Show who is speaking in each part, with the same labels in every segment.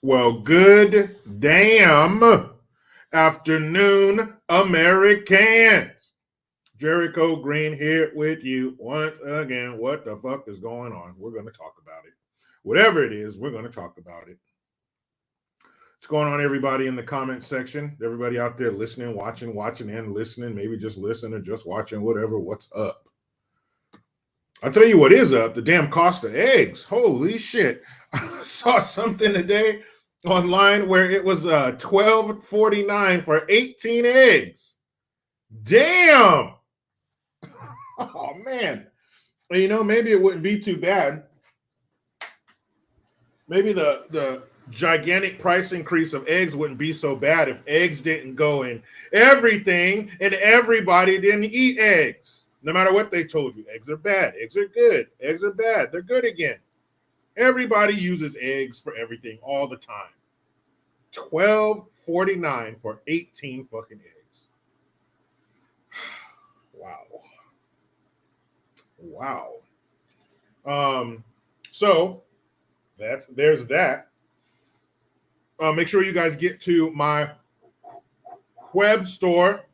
Speaker 1: Well, good damn afternoon, Americans. Jericho Green here with you once again. What the fuck is going on? We're going to talk about it. Whatever it is, we're going to talk about it. What's going on, everybody in the comment section? Everybody out there listening, watching, and listening. Maybe just listening or just watching, whatever. What's up? I'll tell you what is up. The damn cost of eggs. Holy shit. I saw something today online where it was $12.49 for 18 eggs. Damn. Oh man. You know, maybe it wouldn't be too bad. Maybe the gigantic price increase of eggs wouldn't be so bad if eggs didn't go in everything and everybody didn't eat eggs. No matter what they told you, eggs are bad, eggs are good, eggs are bad, they're good again. Everybody uses eggs for everything all the time. $12.49 for 18 fucking eggs. Wow. So there's that. Make sure you guys get to my web store,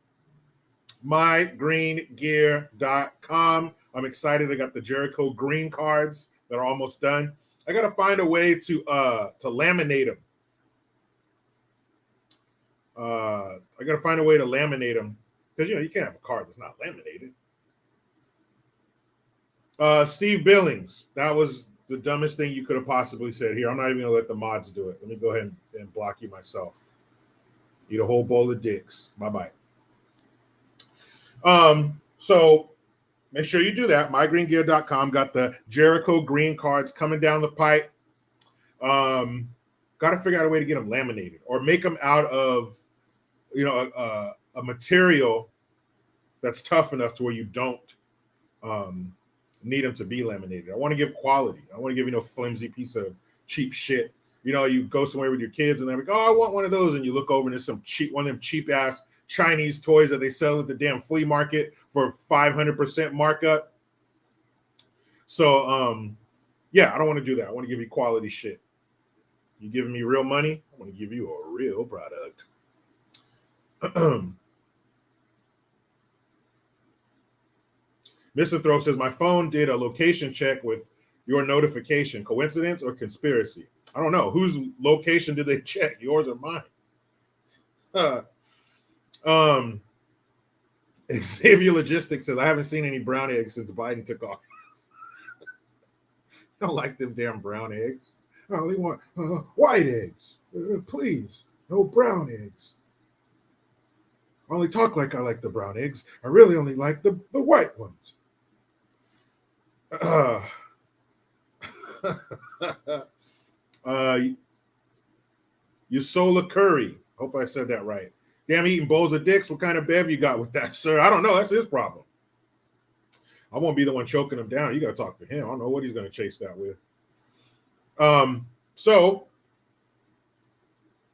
Speaker 1: mygreengear.com. I'm excited. I got the Jericho Green cards that are almost done. I got to find a way to laminate them. I got to find a way to laminate them because, you can't have a card that's not laminated. Steve Billings, that was the dumbest thing you could have possibly said here. I'm not even going to let the mods do it. Let me go ahead and block you myself. Eat a whole bowl of dicks. Bye-bye. So make sure you do that. mygreengear.com. Got the Jericho Green cards coming down the pipe. Got to figure out a way to get them laminated or make them out of, a material that's tough enough to where you don't need them to be laminated. I want to give quality. I want to give, flimsy piece of cheap shit. You go somewhere with your kids and they're like, oh, I want one of those. And you look over and there's one of them cheap ass Chinese toys that they sell at the damn flea market for 500% markup. So, I don't want to do that. I want to give you quality shit. You giving me real money? I want to give you a real product. Misanthrope says, my phone did a location check with your notification. Coincidence or conspiracy? I don't know. Whose location did they check? Yours or mine? Xavier Logistics says, I haven't seen any brown eggs since Biden took office. I don't like them damn brown eggs. I only want white eggs. Please, no brown eggs. I only talk like I like the brown eggs. I really only like the white ones. Yusola Curry. Hope I said that right. Damn, eating bowls of dicks. What kind of bev you got with that, sir? I don't know. That's his problem. I won't be the one choking him down. You got to talk to him. I don't know what he's going to chase that with. So,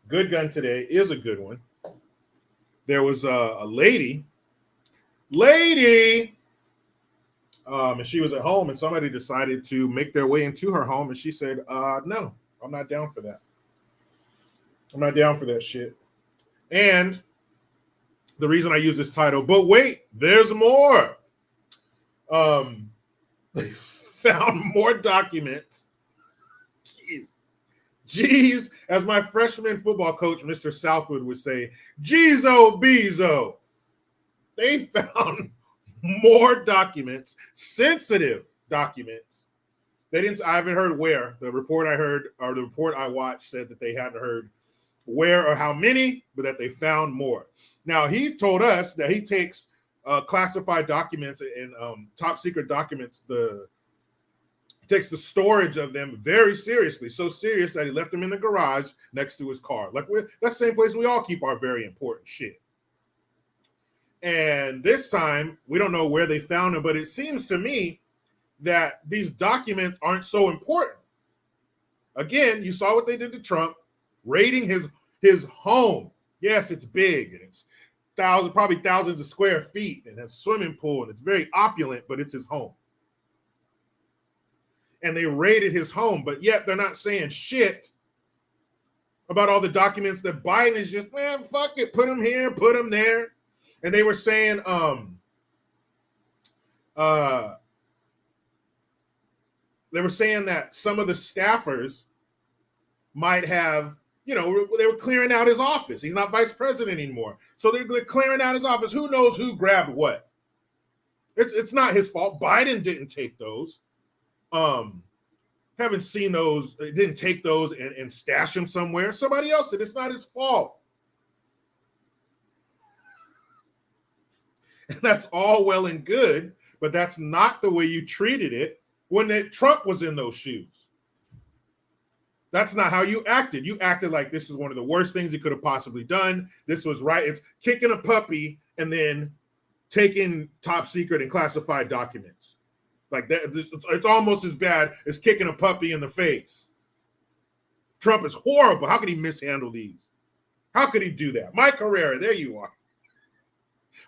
Speaker 1: good gun today is a good one. There was a lady, and she was at home, and somebody decided to make their way into her home, and she said, no, I'm not down for that. I'm not down for that shit. And the reason I use this title, but wait, there's more. They found more documents. Jeez, as my freshman football coach, Mr. Southwood, would say, Jeezo Bezo. They found more documents, sensitive documents. I haven't heard where. The report I heard, or the report I watched, said that they hadn't heard where or how many, but that they found more. Now, he told us that he takes classified documents and top secret documents, he takes the storage of them very seriously, so serious that he left them in the garage next to his car. Like, that's the same place we all keep our very important shit. And this time, we don't know where they found them, but it seems to me that these documents aren't so important. Again, you saw what they did to Trump, raiding his home. Yes, it's big, and it's probably thousands of square feet, and has a swimming pool, and it's very opulent, but it's his home. And they raided his home, but yet they're not saying shit about all the documents that Biden is just, man, fuck it, put them here, put them there. And they were saying, that some of the staffers might have, they were clearing out his office. He's not vice president anymore. So they're clearing out his office. Who knows who grabbed what? It's not his fault. Biden didn't take those. Haven't seen those, didn't take those and stash them somewhere. Somebody else did. It's not his fault. And that's all well and good, but that's not the way you treated it when Trump was in those shoes. That's not how you acted. You acted like this is one of the worst things he could have possibly done. This was right. It's kicking a puppy and then taking top secret and classified documents. Like that, it's almost as bad as kicking a puppy in the face. Trump is horrible. How could he mishandle these? How could he do that? Mike Herrera, there you are.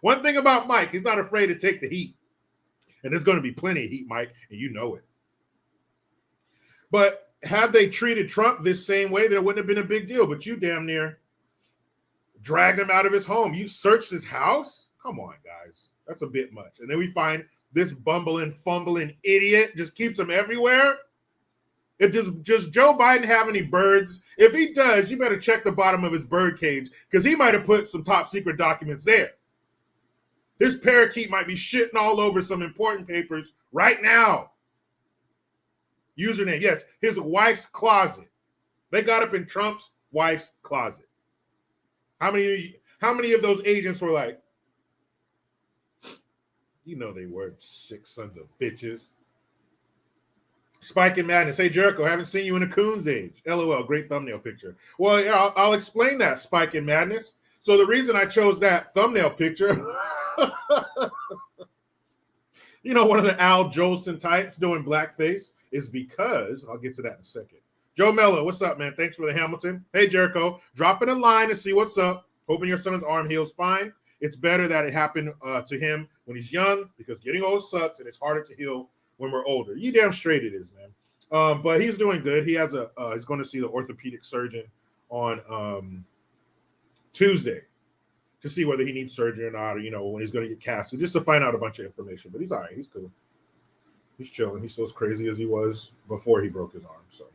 Speaker 1: One thing about Mike, he's not afraid to take the heat. And there's going to be plenty of heat, Mike, and you know it. But had they treated Trump this same way, there wouldn't have been a big deal. But you damn near dragged him out of his home. You searched his house? Come on, guys. That's a bit much. And then we find this bumbling, fumbling idiot just keeps him everywhere. If just Joe Biden have any birds? If he does, you better check the bottom of his bird cage because he might have put some top secret documents there. His parakeet might be shitting all over some important papers right now. Username, yes, his wife's closet. They got up in Trump's wife's closet. How many of those agents were like, you know they were sick sons of bitches. Spike and Madness. Hey, Jericho, haven't seen you in a coon's age. LOL, great thumbnail picture. Well, yeah, I'll explain that, Spike and Madness. So the reason I chose that thumbnail picture, one of the Al Jolson types doing blackface is because, I'll get to that in a second. Joe Mello, what's up, man? Thanks for the Hamilton. Hey, Jericho, dropping a line to see what's up. Hoping your son's arm heals fine. It's better that it happened to him when he's young because getting old sucks and it's harder to heal when we're older. You damn straight it is, man. But he's doing good. He has he's going to see the orthopedic surgeon on Tuesday to see whether he needs surgery or not, or when he's going to get casted, just to find out a bunch of information. But he's all right. He's cool. He's chilling. He's still as crazy as he was before he broke his arm. So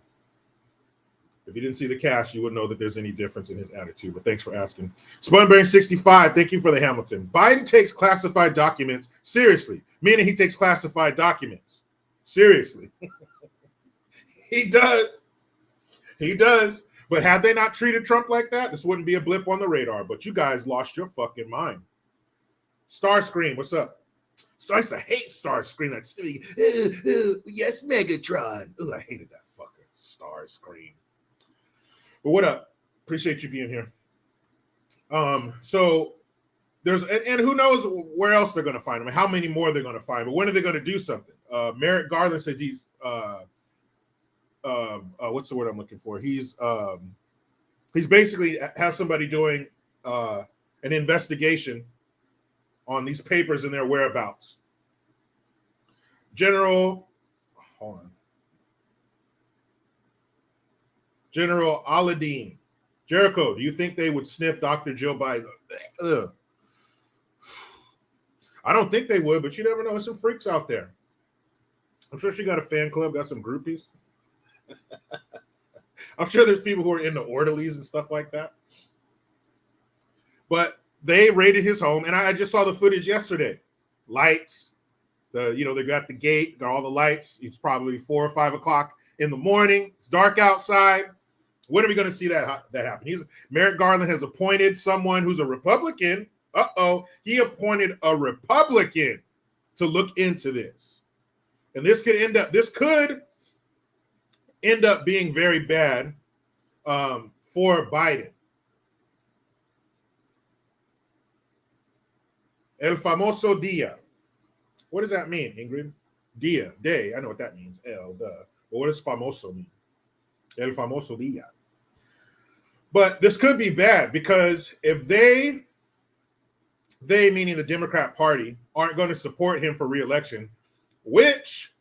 Speaker 1: if you didn't see the cast, you wouldn't know that there's any difference in his attitude. But thanks for asking. Spunbearing65, thank you for the Hamilton. Biden takes classified documents seriously, meaning he takes classified documents seriously. He does. He does. But had they not treated Trump like that, this wouldn't be a blip on the radar. But you guys lost your fucking mind. Starscream, what's up? I used to hate Starscream. That silly, yes, Megatron. I hated that fucker. Starscream. But what up? Appreciate you being here. So there's and who knows where else they're going to find him and how many more they're going to find. But when are they going to do something? Merrick Garland says he's what's the word I'm looking for? He's basically has somebody doing an investigation on these papers and their whereabouts. General Aladdin. Jericho, do you think they would sniff Dr. Jill Biden? Ugh. I don't think they would, but you never know. There's some freaks out there. I'm sure she got a fan club, got some groupies. I'm sure there's people who are into orderlies and stuff like that. But they raided his home, and I just saw the footage yesterday. Lights, they got the gate, got all the lights. It's probably 4 or 5 o'clock in the morning. It's dark outside. When are we going to see that happen? Merrick Garland has appointed someone who's a Republican. He appointed a Republican to look into this, and this could end up being very bad for Biden. El famoso dia. What does that mean, Ingrid? Dia, day. I know what that means. But what does famoso mean? El famoso dia. But this could be bad because if they meaning the Democrat Party, aren't going to support him for re-election, which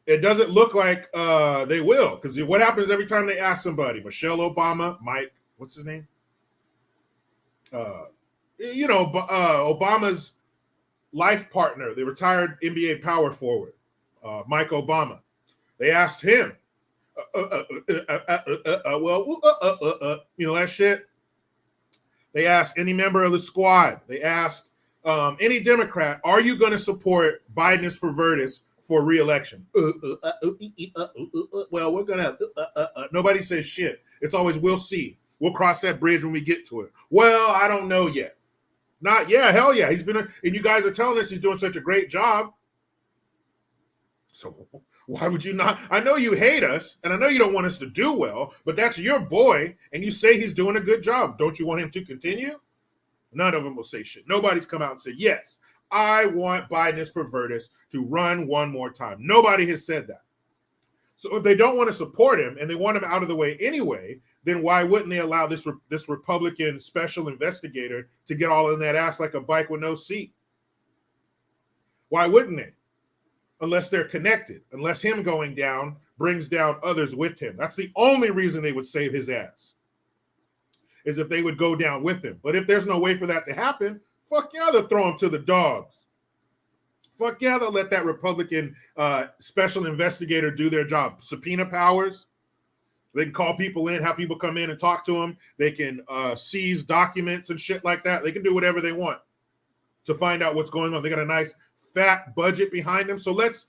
Speaker 1: It doesn't look like they will, because what happens every time they ask somebody? Michelle Obama, Mike, what's his name? Obama's life partner, the retired NBA power forward, Mike Obama. They asked him, that shit. They asked any member of the squad. They asked any Democrat, are you going to support Biden's pervertus for re-election? Well, we're going to, nobody says shit. It's always, we'll see. We'll cross that bridge when we get to it. Well, I don't know yet. Not, yeah, hell yeah. He's been, and you guys are telling us he's doing such a great job. So why would you not? I know you hate us, and I know you don't want us to do well, but that's your boy, and you say he's doing a good job. Don't you want him to continue? None of them will say shit. Nobody's come out and said, yes, I want Biden's pervertus to run one more time. Nobody has said that. So if they don't want to support him and they want him out of the way anyway, then why wouldn't they allow this Republican special investigator to get all in that ass like a bike with no seat? Why wouldn't they? Unless they're connected, unless him going down brings down others with him. That's the only reason they would save his ass, is if they would go down with him. But if there's no way for that to happen, fuck yeah, they'll throw him to the dogs. Fuck yeah, they'll let that Republican special investigator do their job. Subpoena powers. They can call people in, have people come in and talk to them. They can seize documents and shit like that. They can do whatever they want to find out what's going on. They got a nice fat budget behind them. So let's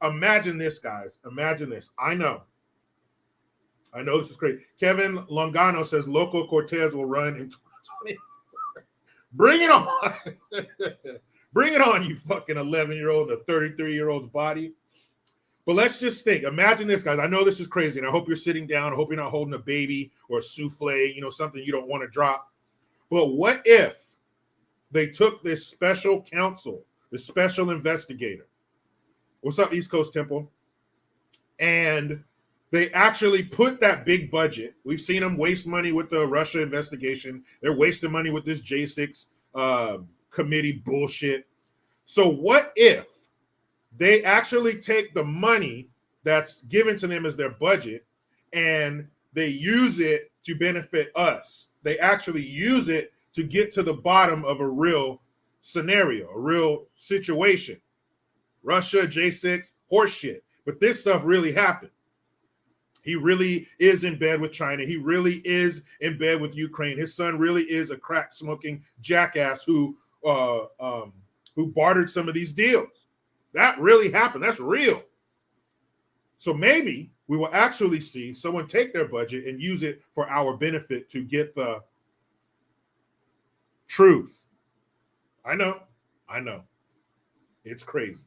Speaker 1: imagine this, guys. Imagine this. I know this is great. Kevin Longano says Loco Cortez will run in 2020. Bring it on. Bring it on, you fucking 11-year-old and a 33-year-old's body. But let's just think. Imagine this, guys. I know this is crazy, and I hope you're sitting down. I hope you're not holding a baby or a souffle, something you don't want to drop. But what if they took this special counsel, the special investigator? What's up, East Coast Temple? And they actually put that big budget. We've seen them waste money with the Russia investigation. They're wasting money with this J6 committee bullshit. So what if they actually take the money that's given to them as their budget and they use it to benefit us? They actually use it to get to the bottom of a real scenario, a real situation. Russia, J6, horseshit. But this stuff really happened. He really is in bed with China. He really is in bed with Ukraine. His son really is a crack-smoking jackass who bartered some of these deals. That really happened. That's real. So maybe we will actually see someone take their budget and use it for our benefit to get the truth. I know. It's crazy.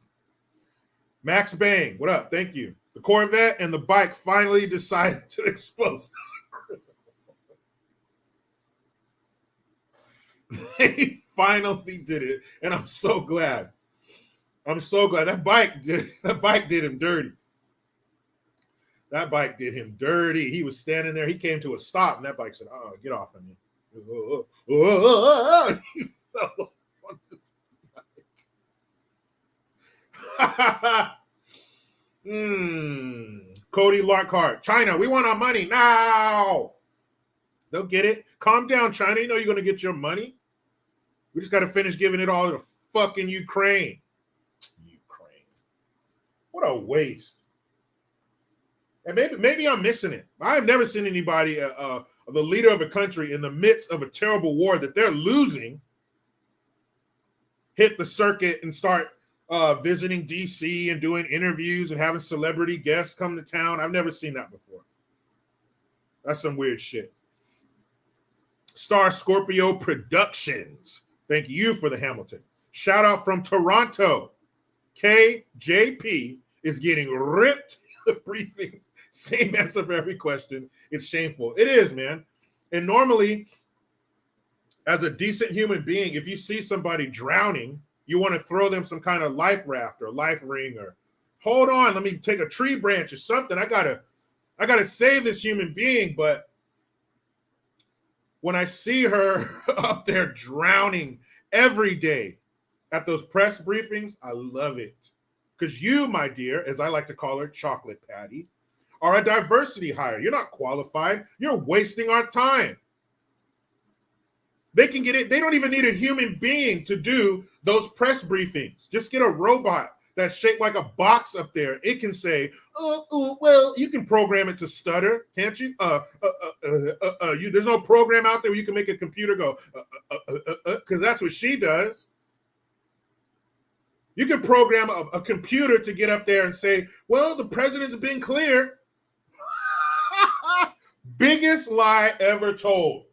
Speaker 1: Max Bang, what up? Thank you. The Corvette and the bike finally decided to expose. They finally did it, and I'm so glad. That bike did him dirty. That bike did him dirty. He was standing there. He came to a stop, and that bike said, "Oh, get off of me." He fell on this bike. Cody Larkhart, China, we want our money now. They'll get it. Calm down, China. You know you're going to get your money. We just got to finish giving it all to fucking Ukraine. What a waste. And maybe I'm missing it. I've never seen anybody, the leader of a country in the midst of a terrible war that they're losing, hit the circuit and start visiting DC and doing interviews and having celebrity guests come to town. I've never seen that before. That's some weird shit. Star Scorpio Productions. Thank you for the Hamilton. Shout out from Toronto. KJP is getting ripped the briefings. Same answer for every question. It's shameful. It is, man. And normally, as a decent human being, if you see somebody drowning, you want to throw them some kind of life raft or life ring or hold on, let me take a tree branch or something. I gotta save this human being. But when I see her up there drowning every day at those press briefings, I love it Because you, my dear, as I like to call her, Chocolate Patty, are a diversity hire. You're not qualified. You're wasting our time. They can get it. They don't even need a human being to do those press briefings. Just get a robot that's shaped like a box up there. It can say, well, you can program it to stutter, can't you? There's no program out there where you can make a computer go, because that's what she does. You can program a computer to get up there and say, well, the president's been clear. Biggest lie ever told.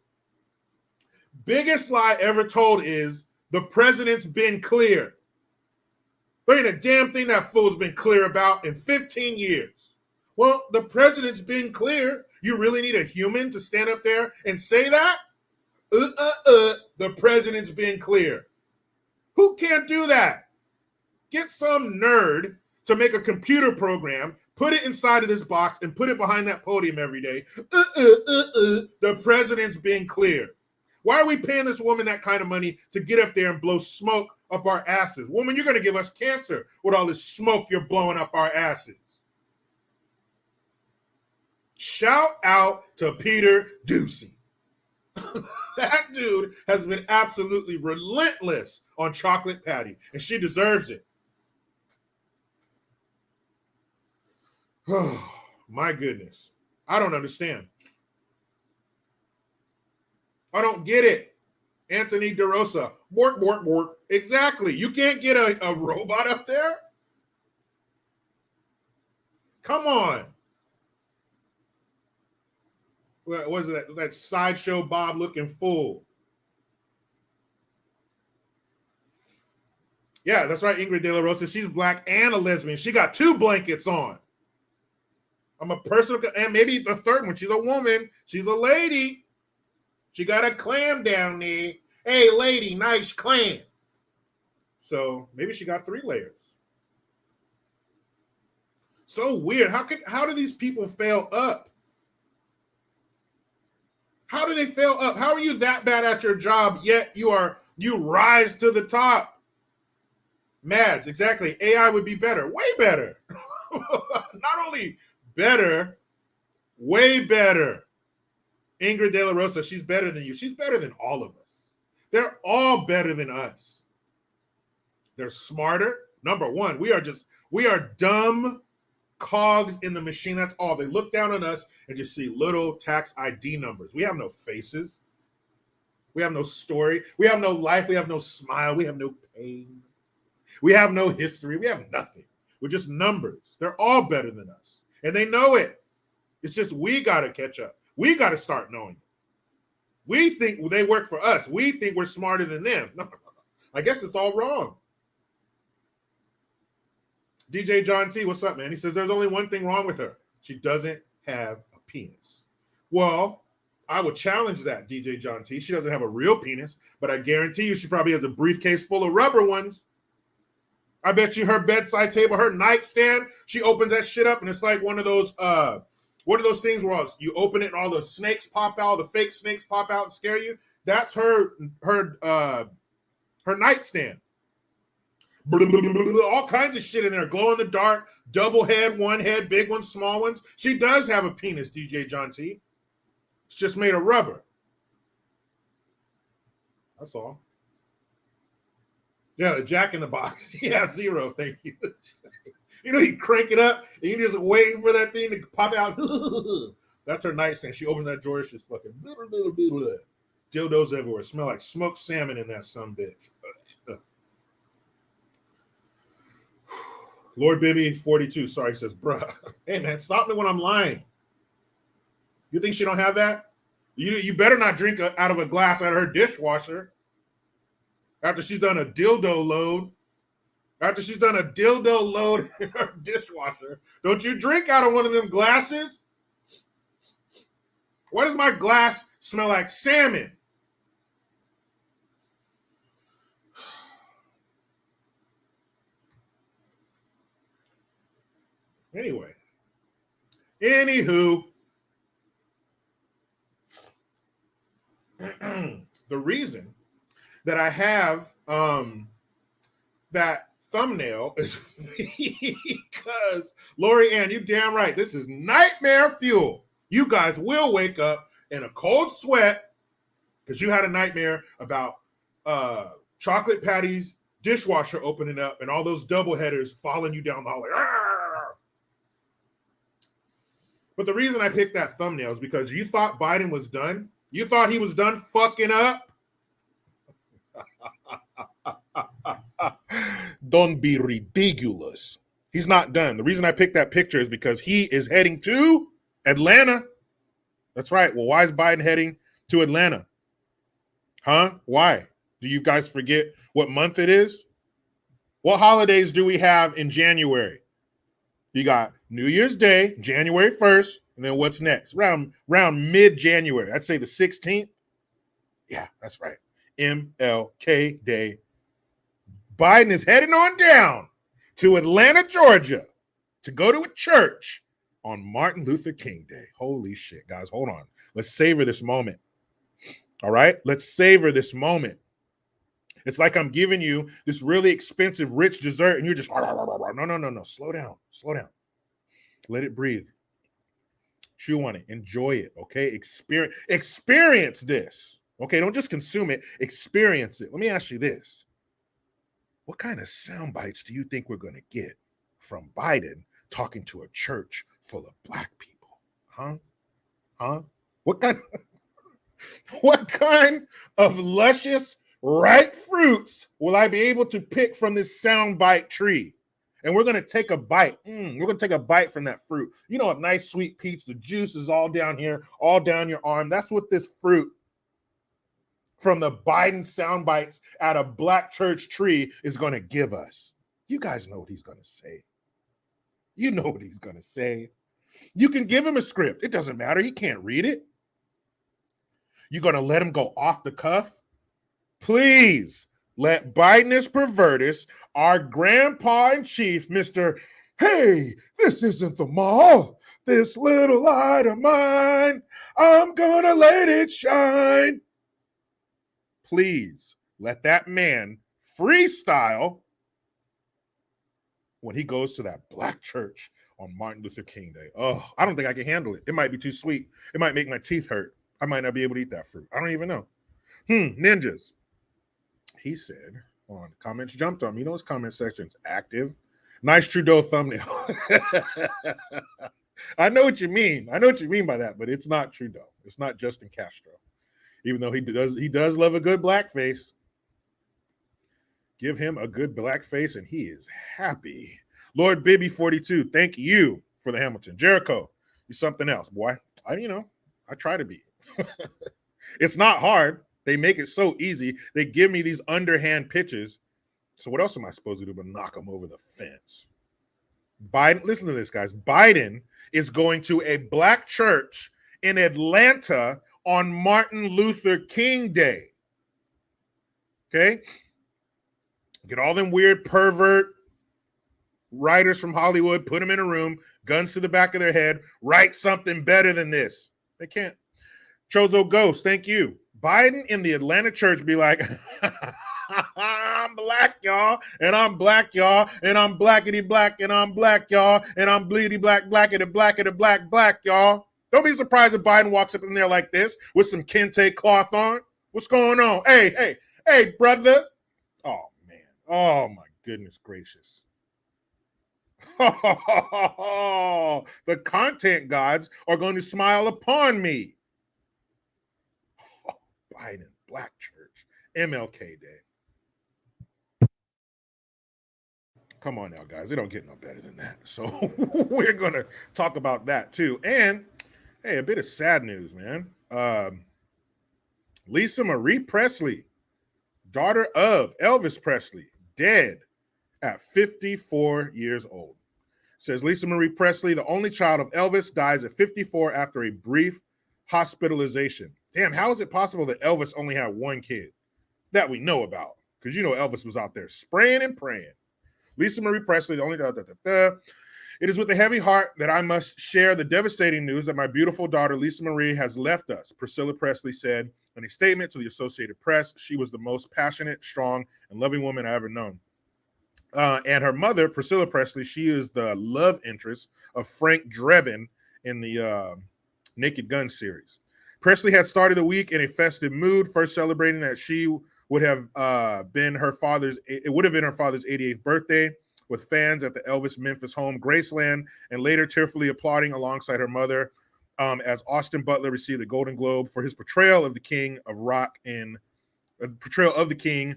Speaker 1: Biggest lie ever told is the president's been clear. There ain't a damn thing that fool's been clear about in 15 years. Well, the president's been clear. You really need a human to stand up there and say that? The president's been clear. Who can't do that? Get some nerd to make a computer program, put it inside of this box, and put it behind that podium every day. The president's been clear. Why are we paying this woman that kind of money to get up there and blow smoke up our asses? Woman, you're going to give us cancer with all this smoke you're blowing up our asses. Shout out to Peter Doocy. That dude has been absolutely relentless on Chocolate Patty, and she deserves it. Oh, my goodness. I don't understand. I don't get it. Anthony DeRosa. Bork, bork, bork. Exactly. You can't get a robot up there? Come on. What was it? That Sideshow Bob looking fool. Yeah, that's right, Ingrid De La Rosa. She's black and a lesbian. She got 2 blankets on. I'm a person, and maybe the third one. She's a woman. She's a lady. She got a clam down there. Hey, lady, nice clam. So maybe she got 3 layers. So weird. How do these people fail up? How do they fail up? How are you that bad at your job, yet you rise to the top? Mads, exactly. AI would be better. Way better. Not only better, way better. Ingrid De La Rosa, she's better than you. She's better than all of us. They're all better than us. They're smarter. Number one, we are dumb cogs in the machine. That's all. They look down on us and just see little tax ID numbers. We have no faces. We have no story. We have no life. We have no smile. We have no pain. We have no history. We have nothing. We're just numbers. They're all better than us. And they know it. It's just we got to catch up. We got to start knowing it. We think they work for us. We think we're smarter than them. No. I guess it's all wrong. DJ John T, what's up, man? He says there's only one thing wrong with her. She doesn't have a penis. Well, I would challenge that, DJ John T. She doesn't have a real penis, but I guarantee you she probably has a briefcase full of rubber ones. I bet you her bedside table, her nightstand, she opens that shit up and it's like one of those things where you open it and all the snakes pop out, the fake snakes pop out and scare you? That's her nightstand. All kinds of shit in there, glow in the dark, double head, one head, big ones, small ones. She does have a penis, DJ John T. It's just made of rubber. That's all. Yeah, the Jack in the Box. Yeah, 0. Thank you. You know, you crank it up and you're just waiting for that thing to pop out. That's her nightstand. She opens that drawer, it's just fucking dildos everywhere. Smell like smoked salmon in that sumbitch. Lord Bibby 42, sorry, says, bruh. Hey man, stop me when I'm lying. You think she don't have that? You better not drink out of a glass out of her dishwasher. After she's done a dildo load. After she's done a dildo load in her dishwasher. Don't you drink out of one of them glasses? Why does my glass smell like salmon? Anyway. Anywho. The reason that I have that thumbnail is because Lori Ann, you damn right. This is nightmare fuel. You guys will wake up in a cold sweat because you had a nightmare about Chocolate Patty's dishwasher opening up and all those double headers following you down the hallway. Arr! But the reason I picked that thumbnail is because you thought Biden was done. You thought he was done fucking up. Don't be ridiculous. He's not done. The reason I picked that picture is because he is heading to Atlanta. That's right. Well, why is Biden heading to Atlanta? Huh? Why? Do you guys forget what month it is? What holidays do we have in January? You got New Year's Day, January 1st, and then what's next? Around mid-January. I'd say the 16th. Yeah, that's right. MLK Day. Biden is heading on down to Atlanta, Georgia to go to a church on Martin Luther King Day. Holy shit, guys. Hold on. Let's savor this moment. All right? Let's savor this moment. It's like I'm giving you this really expensive, rich dessert, and you're just, no. Slow down. Let it breathe. Chew on it. Enjoy it, okay? Experience this, okay? Don't just consume it. Experience it. Let me ask you this. What kind of sound bites do you think we're going to get from Biden talking to a church full of black people? Huh? What kind of luscious, ripe fruits will I be able to pick from this soundbite tree? And we're going to take a bite. We're going to take a bite from that fruit. You know, a nice sweet peach, the juice is all down here, all down your arm. That's what this fruit from the Biden sound bites at a black church tree is going to give us. You guys know what he's going to say. You know what he's going to say. You can give him a script. It doesn't matter. He can't read it. You're going to let him go off the cuff? Please let Bidenus Pervertus, our grandpa in chief, Mr. Hey, this isn't the mall. This little light of mine, I'm going to let it shine. Please let that man freestyle when he goes to that black church on Martin Luther King Day. Oh, I don't think I can handle it. It might be too sweet. It might make my teeth hurt. I might not be able to eat that fruit. I don't even know. Ninjas. He said, hold on, comments jumped on me. You know his comment section's active. Nice Trudeau thumbnail. I know what you mean. I know what you mean by that, but it's not Trudeau. It's not Justin Castro. Even though he does love a good blackface. Give him a good blackface and he is happy. Lord Bibby 42, thank you for the Hamilton. Jericho, you're something else, boy. I try to be. It's not hard. They make it so easy. They give me these underhand pitches. So what else am I supposed to do but knock them over the fence? Biden, listen to this, guys. Biden is going to a black church in Atlanta on Martin Luther King Day. Okay? Get all them weird pervert writers from Hollywood, put them in a room, guns to the back of their head, write something better than this. They can't. Chozo Ghost, thank you. Biden in the Atlanta church be like, I'm black, y'all, and I'm black, y'all, and I'm blackity black, and I'm black, y'all, and I'm bleedy black, blackity black, y'all. Don't be surprised if Biden walks up in there like this with some kente cloth on. What's going on? Hey, brother. Oh, man. Oh, my goodness gracious. The content gods are going to smile upon me. Biden, black church, MLK Day. Come on now, guys. It don't get no better than that. So we're going to talk about that too. And hey, a bit of sad news, man. Lisa Marie Presley, daughter of Elvis Presley, dead at 54 years old. Says Lisa Marie Presley, the only child of Elvis, dies at 54 after a brief hospitalization. Damn, how is it possible that Elvis only had one kid that we know about? Because you know Elvis was out there spraying and praying. Lisa Marie Presley, the only It is with a heavy heart that I must share the devastating news that my beautiful daughter Lisa Marie has left us, Priscilla Presley said in a statement to the Associated Press. She was the most passionate, strong, and loving woman I ever known. And her mother, Priscilla Presley, she is the love interest of Frank Drebin in the Naked Gun series. Presley had started the week in a festive mood, first celebrating that she would have been her father's. It would have been her father's 88th birthday, with fans at the Elvis Memphis home Graceland, and later tearfully applauding alongside her mother as Austin Butler received a Golden Globe for his portrayal of the King of Rock in portrayal of the King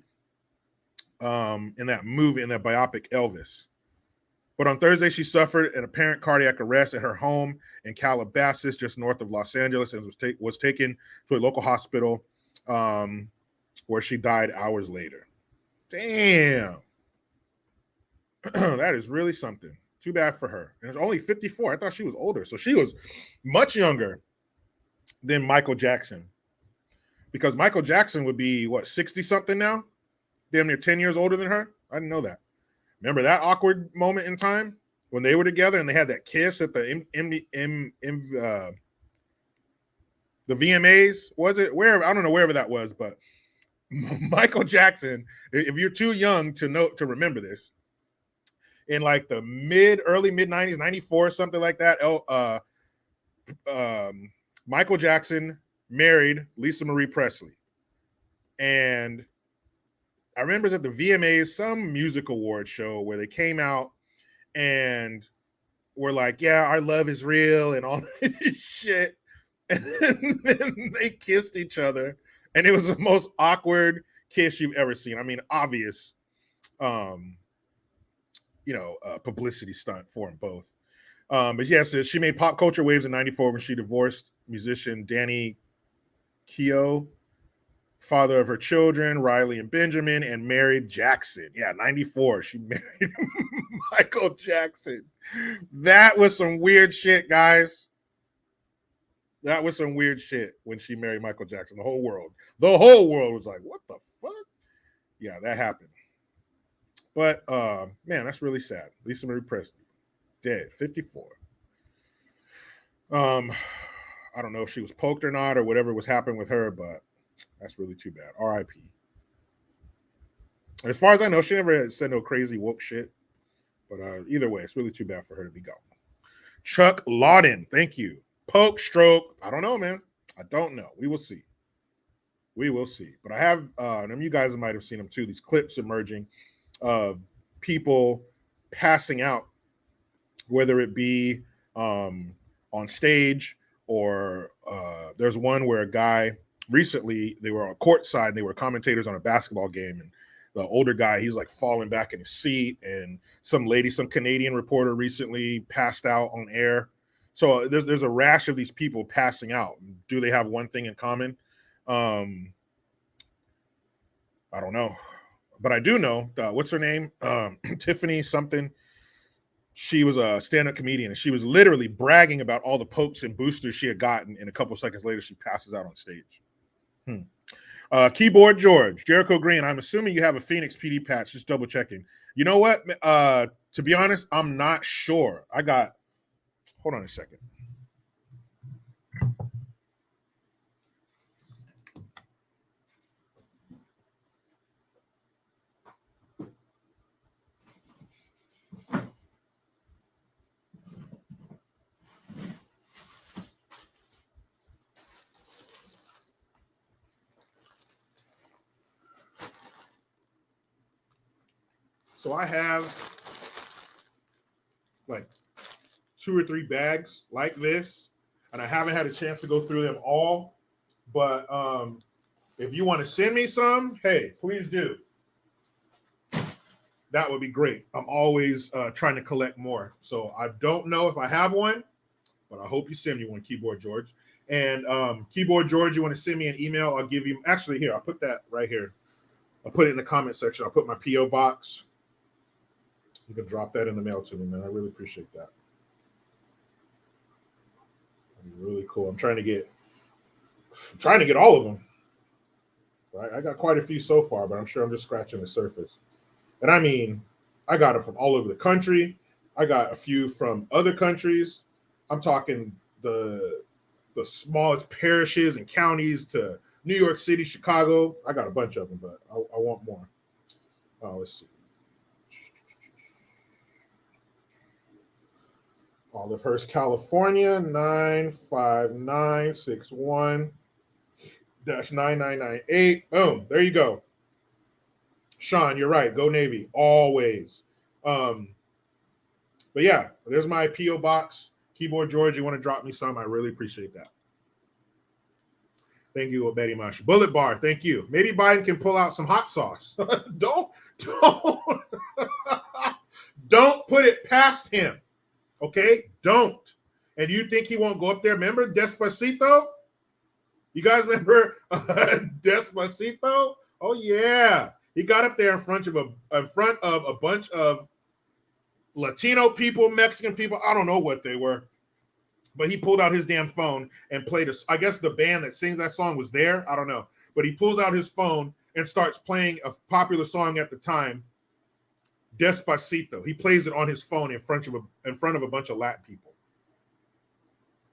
Speaker 1: in that movie, in that biopic Elvis. But on Thursday, she suffered an apparent cardiac arrest at her home in Calabasas, just north of Los Angeles, and was taken to a local hospital where she died hours later. Damn. That is really something. Too bad for her. And it's only 54. I thought she was older. So she was much younger than Michael Jackson. Because Michael Jackson would be, what, 60-something now? Damn near 10 years older than her? I didn't know that. Remember that awkward moment in time when they were together and they had that kiss at the the VMAs? Was it? Wherever, I don't know, wherever that was, but Michael Jackson, if you're too young to remember this, in like the early mid 90s, 94, something like that, Michael Jackson married Lisa Marie Presley. And I remember it was at the VMAs, some music award show, where they came out and were like, yeah, our love is real and all this shit. And then they kissed each other. And it was the most awkward kiss you've ever seen. I mean, obvious, publicity stunt for them both. But yes, she made pop culture waves in 94 when she divorced musician Danny Keough, father of her children, Riley and Benjamin, and married Jackson. Yeah, 94. She married Michael Jackson. That was some weird shit, guys. That was some weird shit when she married Michael Jackson. The whole world was like, what the fuck? Yeah, that happened. But man, that's really sad. Lisa Marie Presley, dead, 54. I don't know if she was poked or not or whatever was happening with her, but that's really too bad. R.I.P. As far as I know, she never said no crazy woke shit. But either way, it's really too bad for her to be gone. Chuck Lawden, thank you. Poke, stroke. I don't know, man. I don't know. We will see. We will see. But I have, and you guys might have seen them too, these clips emerging of people passing out, whether it be on stage or there's one where a guy recently, they were on courtside and they were commentators on a basketball game, and the older guy, he's like falling back in his seat, and some Canadian reporter recently passed out on air. So there's a rash of these people passing out. Do they have one thing in common? I don't know, but I do know what's her name, Tiffany something. She was a stand-up comedian, and she was literally bragging about all the pokes and boosters she had gotten, and a couple seconds later she passes out on stage. Keyboard George, Jericho Green, I'm assuming you have a Phoenix PD patch, just double checking. You know what, to be honest, I'm not sure. Hold on a second. So I have like 2 or 3 bags like this, and I haven't had a chance to go through them all. But if you want to send me some, hey, please do. That would be great. I'm always trying to collect more. So I don't know if I have one, but I hope you send me one, Keyboard George. And Keyboard George, you want to send me an email? I'll give you. Actually, here, I'll put that right here. I'll put it in the comment section. I'll put my P.O. box. You can drop that in the mail to me, man. I really appreciate that. That'd be really cool. I'm trying to get all of them. I got quite a few so far, but I'm sure I'm just scratching the surface. And I mean, I got them from all over the country. I got a few from other countries. I'm talking the smallest parishes and counties to New York City, Chicago. I got a bunch of them, but I want more. Let's see. Olivehurst, California, 95961-9998. Boom. There you go. Sean, you're right. Go Navy. Always. But yeah, there's my P.O. box. Keyboard George, you want to drop me some? I really appreciate that. Thank you, Betty Mush. Bullet Bar, thank you. Maybe Biden can pull out some hot sauce. don't don't put it past him. Okay? Don't. And you think he won't go up there? Remember Despacito? You guys remember Despacito? Oh yeah. He got up there in front of a bunch of Latino people, Mexican people. I don't know what they were. But he pulled out his damn phone and played I guess the band that sings that song was there. I don't know. But he pulls out his phone and starts playing a popular song at the time, Despacito. He plays it on his phone in front of a bunch of Latin people.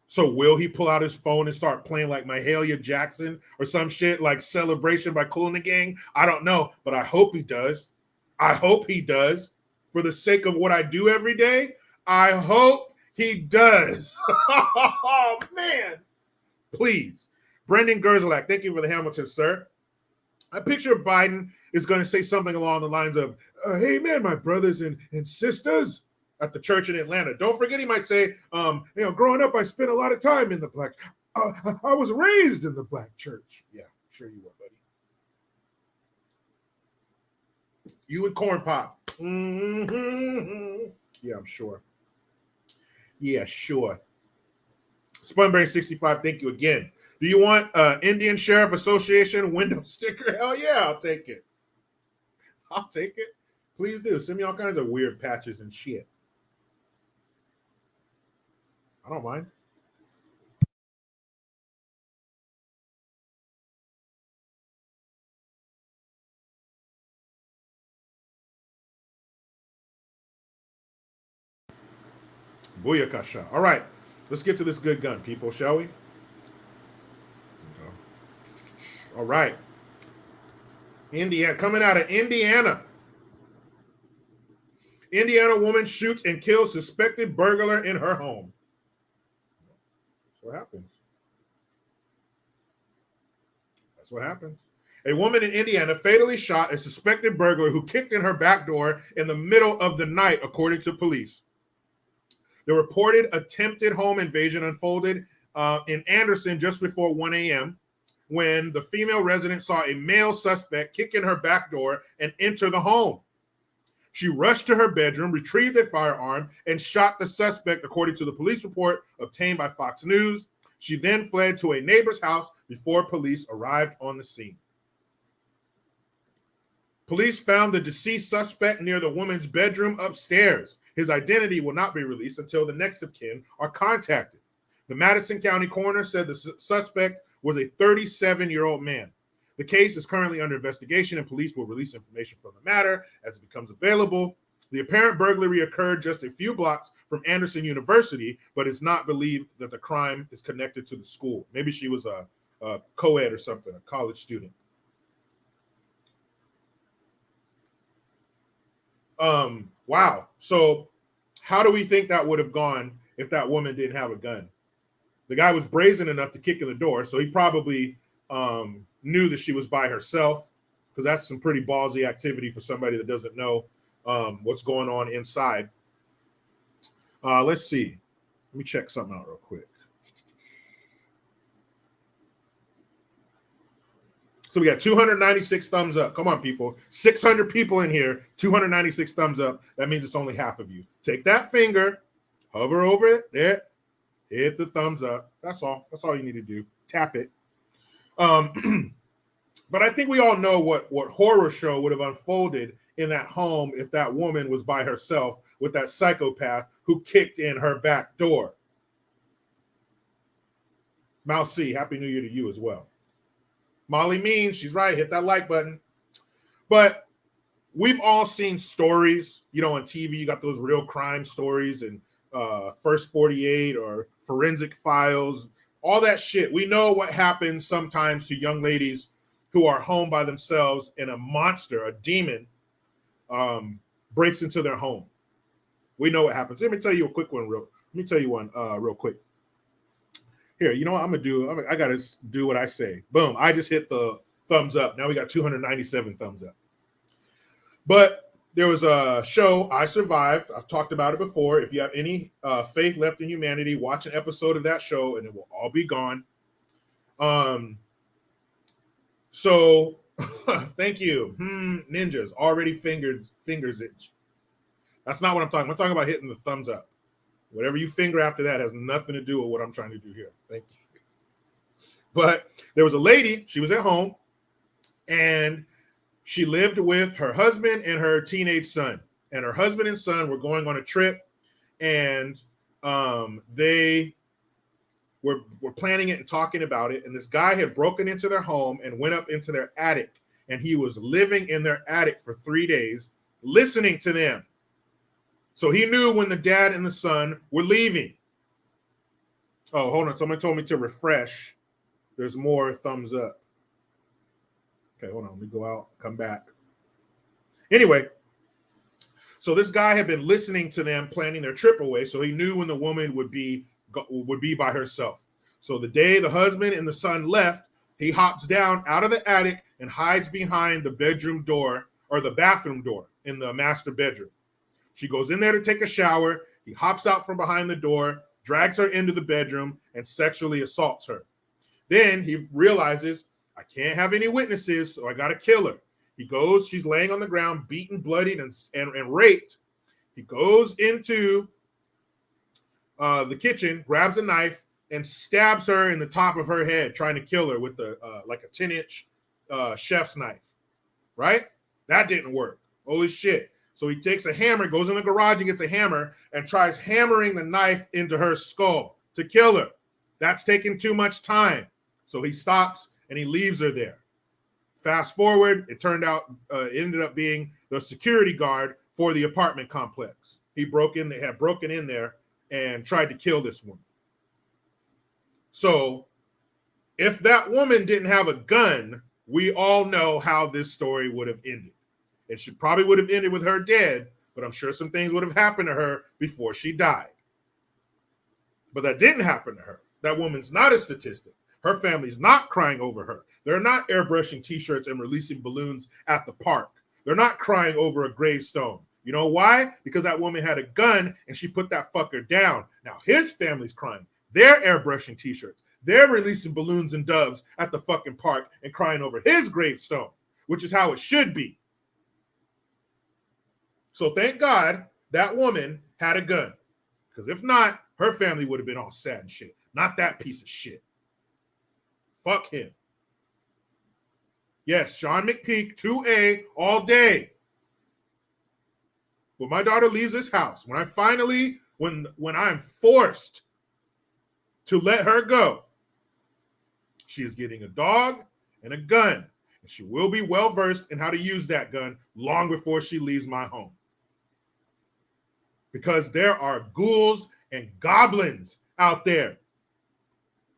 Speaker 1: So will he pull out his phone and start playing like Mahalia Jackson or some shit like Celebration by Kool and the Gang? I don't know, but I hope he does. I hope he does. For the sake of what I do every day, I hope he does. Oh, man. Please. Brendan Gerzalak, thank you for the Hamilton, sir. I picture Biden is going to say something along the lines of, hey, man, my brothers and sisters at the church in Atlanta. Don't forget, he might say, growing up, I spent a lot of time in the black. I was raised in the black church. Yeah, sure you were, buddy. You and Corn Pop. Mm-hmm. Yeah, I'm sure. Yeah, sure. Spunbrain 65, thank you again. Do you want Indian Sheriff Association window sticker? Hell yeah, I'll take it. I'll take it. Please do. Send me all kinds of weird patches and shit. I don't mind. Booyakasha. All right. Let's get to this good gun, people, shall we? Okay. All right. Indiana, coming out of Indiana. Indiana woman shoots and kills suspected burglar in her home. That's what happens. That's what happens. A woman in Indiana fatally shot a suspected burglar who kicked in her back door in the middle of the night, according to police. The reported attempted home invasion unfolded in Anderson just before 1 a.m. when the female resident saw a male suspect kick in her back door and enter the home. She rushed to her bedroom, retrieved a firearm, and shot the suspect, according to the police report obtained by Fox News. She then fled to a neighbor's house before police arrived on the scene. Police found the deceased suspect near the woman's bedroom upstairs. His identity will not be released until the next of kin are contacted. The Madison County coroner said the suspect was a 37-year-old man. The case is currently under investigation, and police will release information from the matter as it becomes available. The apparent burglary occurred just a few blocks from Anderson University, but it's not believed that the crime is connected to the school. Maybe she was a co-ed or something, a college student. Wow. So how do we think that would have gone if that woman didn't have a gun? The guy was brazen enough to kick in the door, so he probably knew that she was by herself, because that's some pretty ballsy activity for somebody that doesn't know what's going on inside. Let's see. Let me check something out real quick. So we got 296 thumbs up. Come on, people. 600 people in here, 296 thumbs up. That means it's only half of you. Take that finger, hover over it, there, hit the thumbs up. That's all. That's all you need to do. Tap it. But I think we all know what horror show would have unfolded in that home if that woman was by herself with that psychopath who kicked in her back door. Mouse C, Happy New Year to you as well. Molly Means, she's right. Hit that like button. But we've all seen stories, on TV. You got those real crime stories and First 48 or Forensic Files, all that shit. We know what happens sometimes to young ladies who are home by themselves and a monster, a demon, breaks into their home. We know what happens. Let me tell you a quick one Let me tell you one real quick. Here, you know what I'm gonna do? I gotta do what I say. Boom! I just hit the thumbs up. Now we got 297 thumbs up. But there was a show, I Survived. I've talked about it before. If you have any faith left in humanity, watch an episode of that show, and it will all be gone. So thank you. Ninjas already fingers itch. That's not what I'm talking about. I'm talking about hitting the thumbs up. Whatever you finger after that has nothing to do with what I'm trying to do here. Thank you. But there was a lady, she was at home, and she lived with her husband and her teenage son. And her husband and son were going on a trip, and they were planning it and talking about it. And this guy had broken into their home and went up into their attic. And he was living in their attic for 3 days, listening to them. So he knew when the dad and the son were leaving. Oh, hold on. Someone told me to refresh. There's more thumbs up. Okay, hold on. Let me go out, come back. Anyway, so this guy had been listening to them planning their trip away, so he knew when the woman would be by herself. So the day the husband and the son left, he hops down out of the attic and hides behind the bedroom door or the bathroom door in the master bedroom. She goes in there to take a shower. He hops out from behind the door, drags her into the bedroom, and sexually assaults her. Then he realizes, I can't have any witnesses, so I got to kill her. He goes, she's laying on the ground, beaten, bloodied, and raped. He goes into the kitchen, grabs a knife, and stabs her in the top of her head, trying to kill her with like a 10-inch chef's knife. Right? That didn't work. Holy shit. So he takes a hammer, goes in the garage and gets a hammer and tries hammering the knife into her skull to kill her. That's taking too much time. So he stops and he leaves her there. Fast forward, it turned out, it ended up being the security guard for the apartment complex. They had broken in there and tried to kill this woman. So if that woman didn't have a gun, we all know how this story would have ended. It probably would have ended with her dead, but I'm sure some things would have happened to her before she died. But that didn't happen to her. That woman's not a statistic. Her family's not crying over her. They're not airbrushing t-shirts and releasing balloons at the park. They're not crying over a gravestone. You know why? Because that woman had a gun and she put that fucker down. Now his family's crying. They're airbrushing t-shirts. They're releasing balloons and doves at the fucking park and crying over his gravestone, which is how it should be. So thank God that woman had a gun. Because if not, her family would have been all sad and shit. Not that piece of shit. Fuck him. Yes, Sean McPeak, 2A, all day. When my daughter leaves this house, when I'm forced to let her go, she is getting a dog and a gun. And she will be well versed in how to use that gun long before she leaves my home. Because there are ghouls and goblins out there.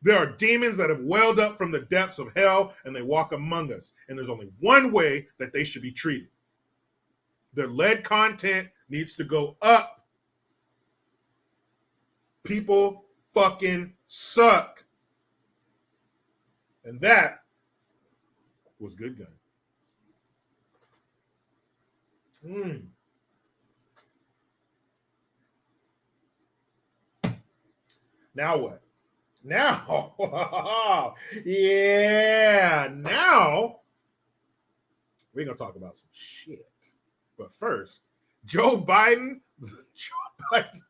Speaker 1: There are demons that have welled up from the depths of hell and they walk among us. And there's only one way that they should be treated. Their lead content needs to go up. People fucking suck. And that was Good Gun. Now what? Now, yeah, now we're going to talk about some shit. But first, Joe Biden's last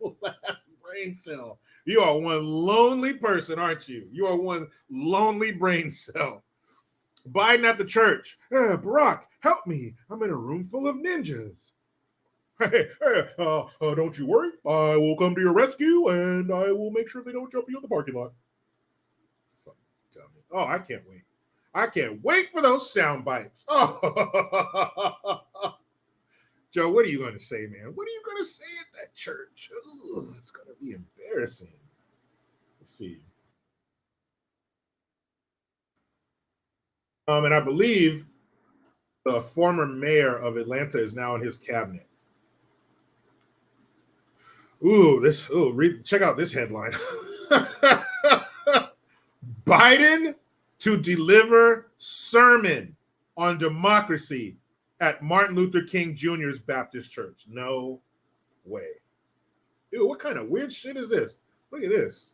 Speaker 1: brain cell. You are one lonely person, aren't you? You are one lonely brain cell. Biden at the church. Barack, help me. I'm in a room full of ninjas. Hey, don't you worry. I will come to your rescue and I will make sure they don't jump you in the parking lot. Fuck dummy. Oh, I can't wait. I can't wait for those sound bites. Oh. Joe, what are you going to say, man? What are you going to say at that church? Ugh, it's going to be embarrassing. Let's see. And I believe the former mayor of Atlanta is now in his cabinet. Check out this headline. Biden to deliver sermon on democracy at Martin Luther King Jr.'s Baptist Church. No way. Ew, what kind of weird shit is this? Look at this.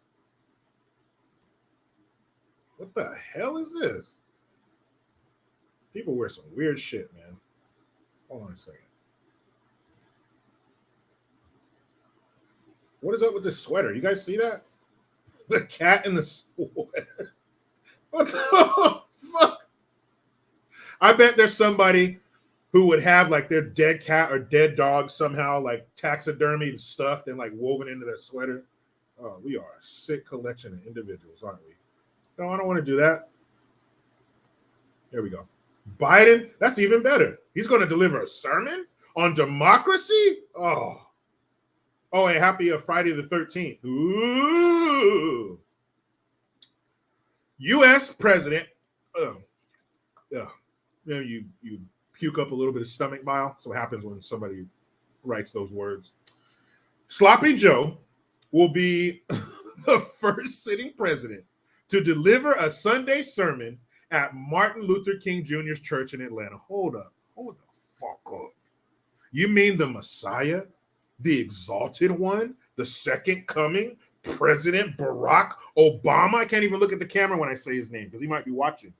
Speaker 1: What the hell is this? People wear some weird shit, man. Hold on a second. What is up with this sweater? You guys see that? The cat in the sweater. What the fuck? I bet there's somebody who would have like their dead cat or dead dog somehow like taxidermied and stuffed and like woven into their sweater. Oh, we are a sick collection of individuals, aren't we? No, I don't want to do that. There we go. Biden, that's even better. He's going to deliver a sermon on democracy? Oh, and happy Friday the 13th. Ooh. U.S. President, you puke up a little bit of stomach bile. So what happens when somebody writes those words. Sloppy Joe will be the first sitting president to deliver a Sunday sermon at Martin Luther King Jr.'s church in Atlanta. Hold the fuck up. You mean the Messiah, the exalted one, the second coming, President Barack Obama? I can't even look at the camera when I say his name because he might be watching.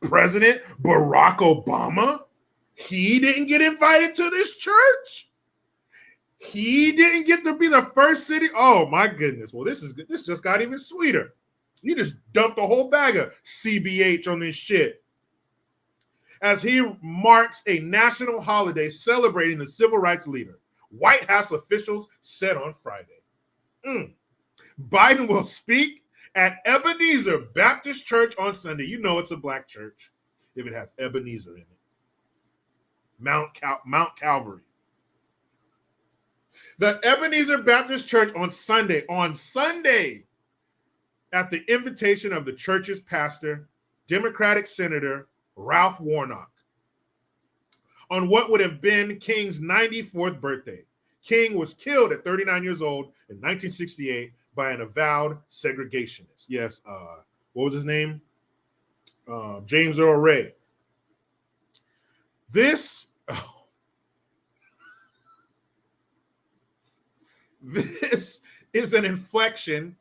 Speaker 1: President Barack Obama? He didn't get invited to this church? He didn't get to be the first city? Oh my goodness. Well, this is good. This just got even sweeter. You just dumped a whole bag of CBH on this shit. As he marks a national holiday celebrating the civil rights leader, White House officials said on Friday. Biden will speak at Ebenezer Baptist Church on Sunday. You know it's a black church if it has Ebenezer in it. Mount Calvary. The Ebenezer Baptist Church on Sunday, at the invitation of the church's pastor, Democratic Senator Ralph Warnock, on what would have been King's 94th birthday. King was killed at 39 years old in 1968 by an avowed segregationist. Yes, what was his name? James Earl Ray. This is an inflection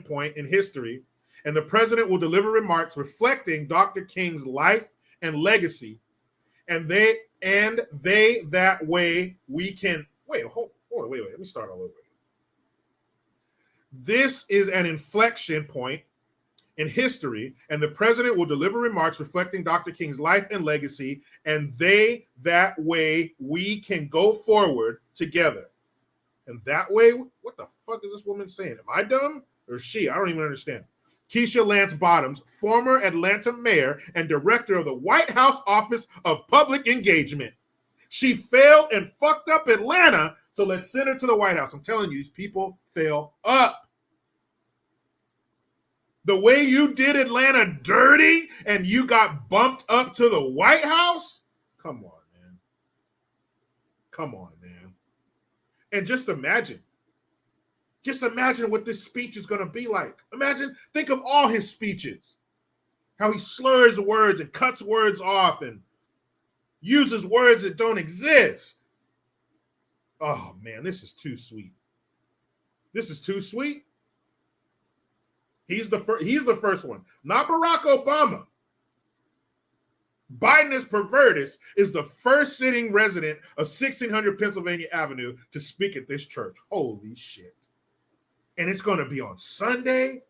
Speaker 1: point in history, and the president will deliver remarks reflecting Dr. King's life and legacy. And they that way we can wait. Let me start all over. This is an inflection point in history, and the president will deliver remarks reflecting Dr. King's life and legacy, and that way we can go forward together. And that way, what the fuck is this woman saying? Am I dumb or is she? I don't even understand. Keisha Lance Bottoms, former Atlanta mayor and director of the White House Office of Public Engagement. She failed and fucked up Atlanta, so let's send her to the White House. I'm telling you, these people fail up. The way you did Atlanta dirty and you got bumped up to the White House? Come on, man. Come on, man. And just imagine what this speech is going to be like. Think of all his speeches, how he slurs words and cuts words off and uses words that don't exist. Oh, man, this is too sweet. This is too sweet. He's the first one, not Barack Obama. Biden is pervertus is the first sitting resident of 1600 Pennsylvania Avenue to speak at this church. Holy shit. And it's going to be on Sunday,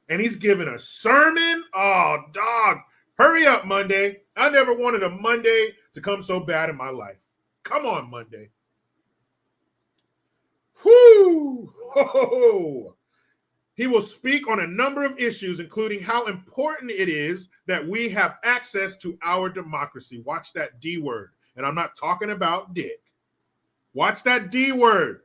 Speaker 1: and he's giving a sermon. Oh, dog. Hurry up, Monday. I never wanted a Monday to come so bad in my life. Come on, Monday. Whoo! Ho-ho-ho. He will speak on a number of issues, including how important it is that we have access to our democracy. Watch that D word. And I'm not talking about dick. Watch that D word.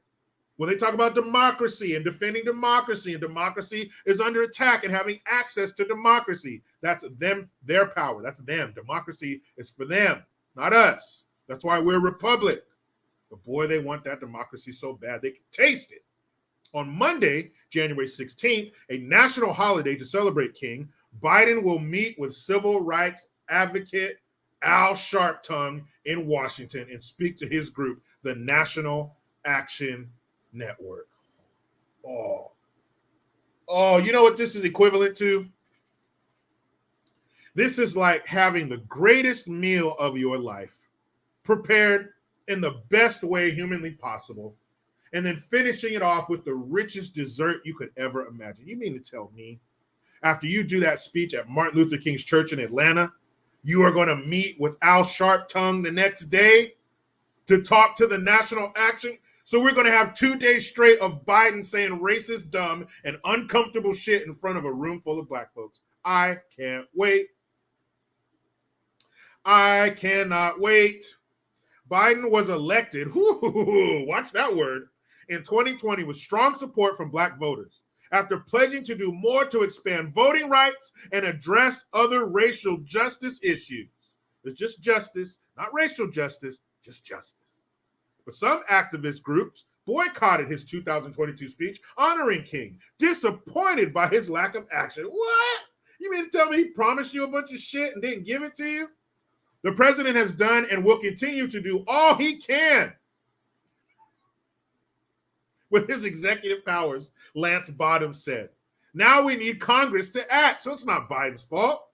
Speaker 1: When they talk about democracy and defending democracy, and democracy is under attack and having access to democracy, that's them, their power. That's them. Democracy is for them, not us. That's why we're a republic. But boy, they want that democracy so bad they can taste it. On Monday, January 16th, a national holiday to celebrate King, Biden will meet with civil rights advocate Al Sharpton in Washington and speak to his group, the National Action Network. Oh, you know what this is equivalent to? This is like having the greatest meal of your life, prepared in the best way humanly possible, and then finishing it off with the richest dessert you could ever imagine. You mean to tell me, after you do that speech at Martin Luther King's church in Atlanta, you are going to meet with Al Sharpton the next day to talk to the National Action? So we're going to have 2 days straight of Biden saying racist, dumb, and uncomfortable shit in front of a room full of black folks. I can't wait. I cannot wait. Biden was elected, watch that word, in 2020 with strong support from black voters after pledging to do more to expand voting rights and address other racial justice issues. It's just justice, not racial justice, just justice. But some activist groups boycotted his 2022 speech honoring King, disappointed by his lack of action. What? You mean to tell me he promised you a bunch of shit and didn't give it to you? The president has done and will continue to do all he can with his executive powers, Lance Bottoms said. Now we need Congress to act, so it's not Biden's fault.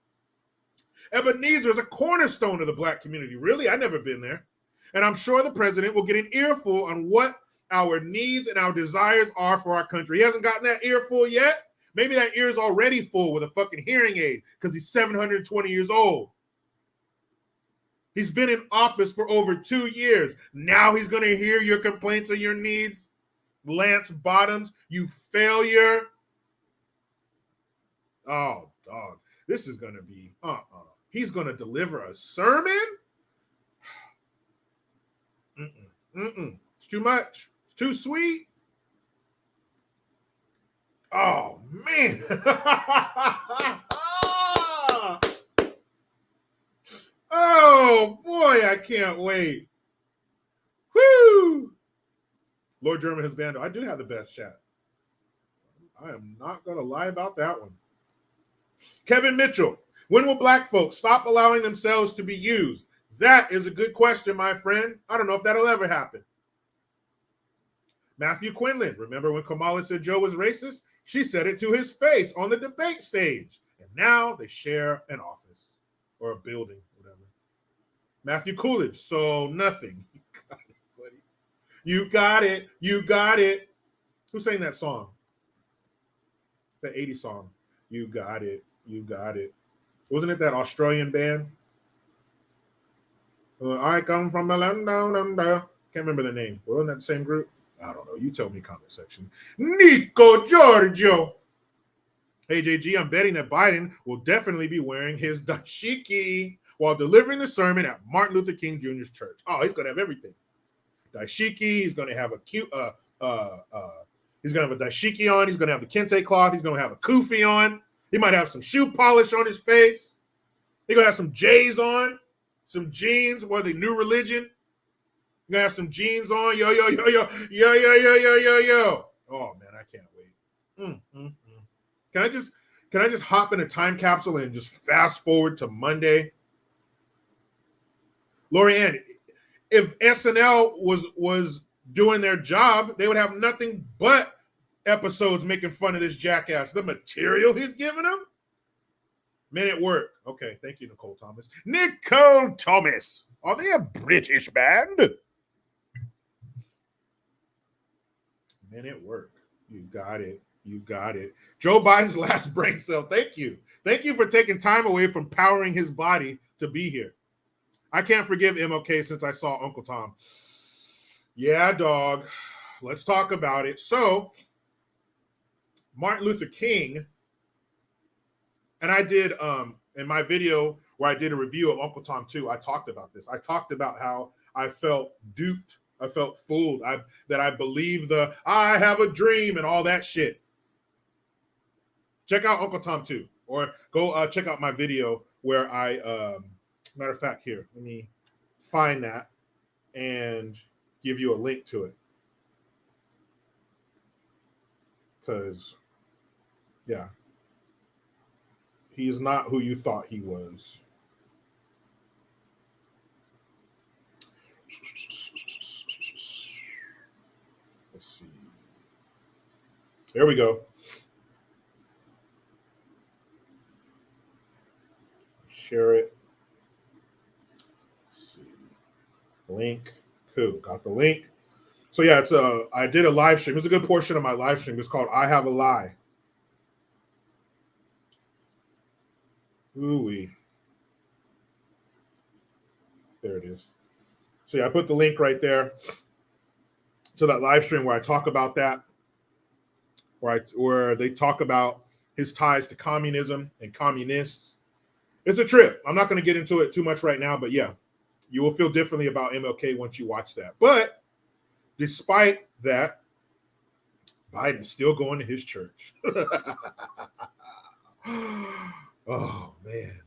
Speaker 1: Ebenezer is a cornerstone of the black community. Really? I've never been there. And I'm sure the president will get an earful on what our needs and our desires are for our country. He hasn't gotten that earful yet. Maybe that ear is already full with a fucking hearing aid because he's 720 years old. He's been in office for over 2 years. Now he's going to hear your complaints and your needs. Lance Bottoms, you failure. Oh, dog. This is going to be, He's going to deliver a sermon? It's too much. It's too sweet. Oh, man. Oh, boy, I can't wait. Woo! Lord German has banned. I do have the best chat. I am not going to lie about that one. Kevin Mitchell, when will black folks stop allowing themselves to be used? That is a good question, my friend. I don't know if that'll ever happen. Matthew Quinlan, remember when Kamala said Joe was racist? She said it to his face on the debate stage. And now they share an office or a building, whatever. Matthew Coolidge, so nothing. You got it, buddy. You got it. Who sang that song? The 80s song. You got it. You got it. Wasn't it that Australian band? I come from the land down under. Can't remember the name. Wasn't that the same group? I don't know. You tell me, comment section. Nico Giorgio. Hey, JG, I'm betting that Biden will definitely be wearing his dashiki while delivering the sermon at Martin Luther King Jr.'s church. Oh, he's going to have everything. Dashiki. He's going to have a cute, he's going to have a dashiki on. He's going to have the kente cloth. He's going to have a kufi on. He might have some shoe polish on his face. He's going to have some J's on, some jeans, the New Religion. You're going to have some jeans on. Yo. Oh, man, I can't wait. Can I just hop in a time capsule and just fast forward to Monday? Lorianne, if SNL was doing their job, they would have nothing but episodes making fun of this jackass. The material he's giving them? Men at Work. Okay, thank you, Nicole Thomas. Nicole Thomas. Are they a British band? Men at Work. You got it. You got it. Joe Biden's last brain cell. Thank you. Thank you for taking time away from powering his body to be here. I can't forgive MLK since I saw Uncle Tom. Yeah, dog. Let's talk about it. So, Martin Luther King, and I did in my video where I did a review of Uncle Tom 2, I talked about this. I talked about how I felt duped. I felt fooled. That I believed I have a dream and all that shit. Check out Uncle Tom 2, or go check out my video where I, matter of fact, here, let me find that. And give you a link to it. Because, yeah, he is not who you thought he was. Let's see. There we go. Share it. Let's see. Link. Cool. Got the link. So yeah, I did a live stream. It's a good portion of my live stream. It's called I Have a Lie. Ooh-wee. There it is. So yeah, I put the link right there to that live stream where I talk about that, where they talk about his ties to communism and communists. It's a trip. I'm not going to get into it too much right now, but yeah, you will feel differently about MLK once you watch that. But despite that, Biden's still going to his church. Oh, man.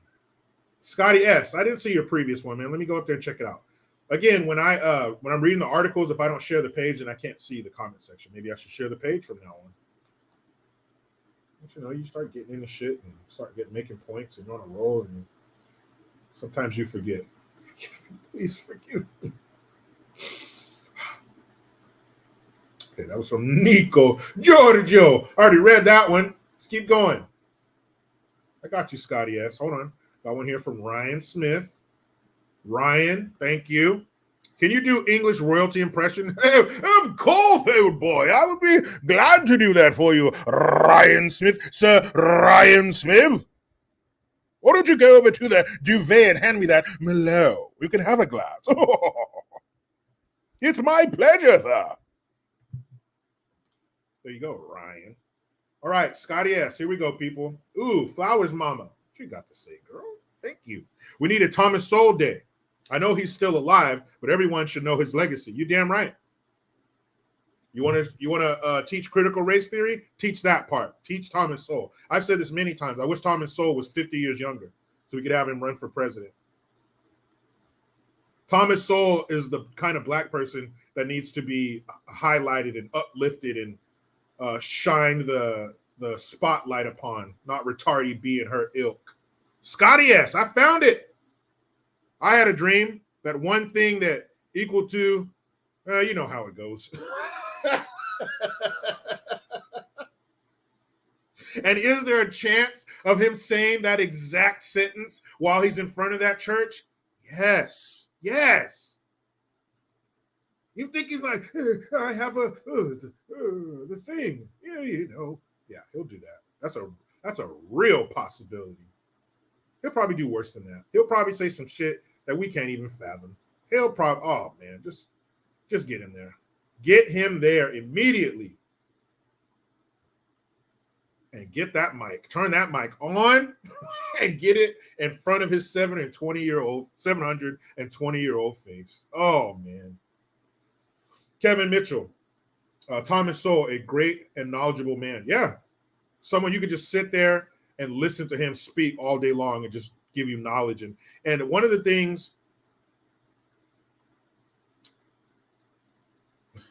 Speaker 1: Scotty S., I didn't see your previous one, man. Let me go up there and check it out. Again, when I'm reading the articles, if I don't share the page, then I can't see the comment section. Maybe I should share the page from now on. But, you start getting into shit and start making points, and you're on a roll, and sometimes you forget. Please forgive me. Okay, that was from Nico Giorgio. I already read that one. Let's keep going. I got you, Scotty S. Hold on. Got one here from Ryan Smith. Ryan, thank you. Can you do English royalty impression? Of course, old boy. I would be glad to do that for you, Ryan Smith. Sir Ryan Smith. Why don't you go over to the duvet and hand me that Merlot? You can have a glass. It's my pleasure, sir. There you go, Ryan. All right, Scotty S. Here we go, people. Ooh, Flowers Mama. What you got to say, girl? Thank you. We need a Thomas Sowell Day. I know he's still alive, but everyone should know his legacy. You damn right. You want to teach critical race theory? Teach that part. Teach Thomas Sowell. I've said this many times. I wish Thomas Sowell was 50 years younger so we could have him run for president. Thomas Sowell is the kind of black person that needs to be highlighted and uplifted and shine the spotlight upon, not retarded B and her ilk. Scotty S., I found it. I had a dream that one thing that equal to, you know how it goes. And is there a chance of him saying that exact sentence while he's in front of that church? Yes. Yes. You think he's like, I have the thing. Yeah, Yeah, he'll do that. That's a real possibility. He'll probably do worse than that. He'll probably say some shit that we can't even fathom. He'll probably, oh man, just get him there. Get him there immediately. And get that mic. Turn that mic on and get it in front of his 720-year-old face. Oh man. Kevin Mitchell, Thomas Sowell, a great and knowledgeable man. Yeah. Someone you could just sit there and listen to him speak all day long and just give you knowledge. And one of the things,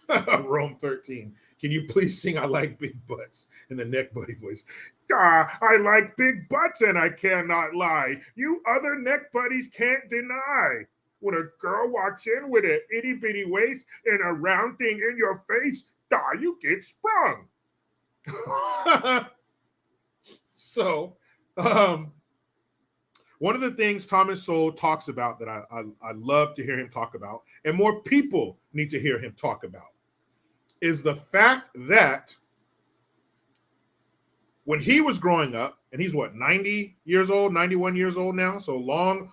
Speaker 1: Rome 13, can you please sing I Like Big Butts in the neck buddy voice? I like big butts and I cannot lie. You other neck buddies can't deny. When a girl walks in with an itty bitty waist and a round thing in your face, you get sprung. So, one of the things Thomas Sowell talks about that I love to hear him talk about, and more people need to hear him talk about, is the fact that when he was growing up, and he's what, 90 years old, 91 years old now, so long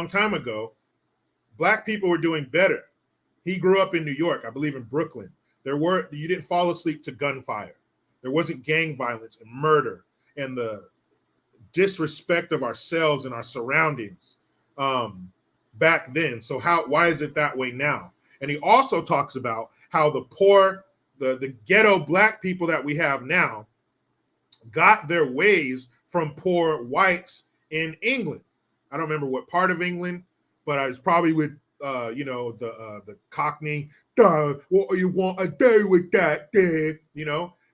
Speaker 1: time ago, black people were doing better. He grew up in New York, I believe in Brooklyn. You didn't fall asleep to gunfire. There wasn't gang violence and murder and the disrespect of ourselves and our surroundings back then. So why is it that way now? And he also talks about how the poor, the ghetto black people that we have now got their ways from poor whites in England. I don't remember what part of England, but I was probably with the Cockney, what you want to do with that, Dad?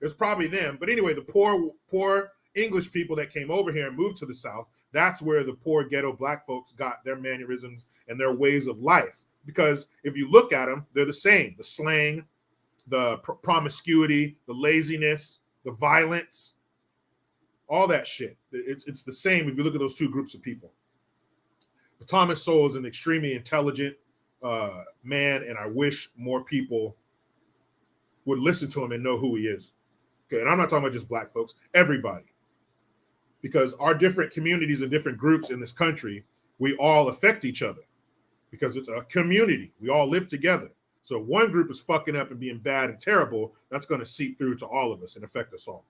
Speaker 1: It's probably them. But anyway, the poor English people that came over here and moved to the South, that's where the poor ghetto black folks got their mannerisms and their ways of life. Because if you look at them, they're the same. The slang, the promiscuity, the laziness, the violence, all that shit. It's the same if you look at those two groups of people. But Thomas Sowell is an extremely intelligent man, and I wish more people would listen to him and know who he is. Okay, and I'm not talking about just black folks, everybody. Because our different communities and different groups in this country, we all affect each other because it's a community. We all live together. So if one group is fucking up and being bad and terrible, that's going to seep through to all of us and affect us all.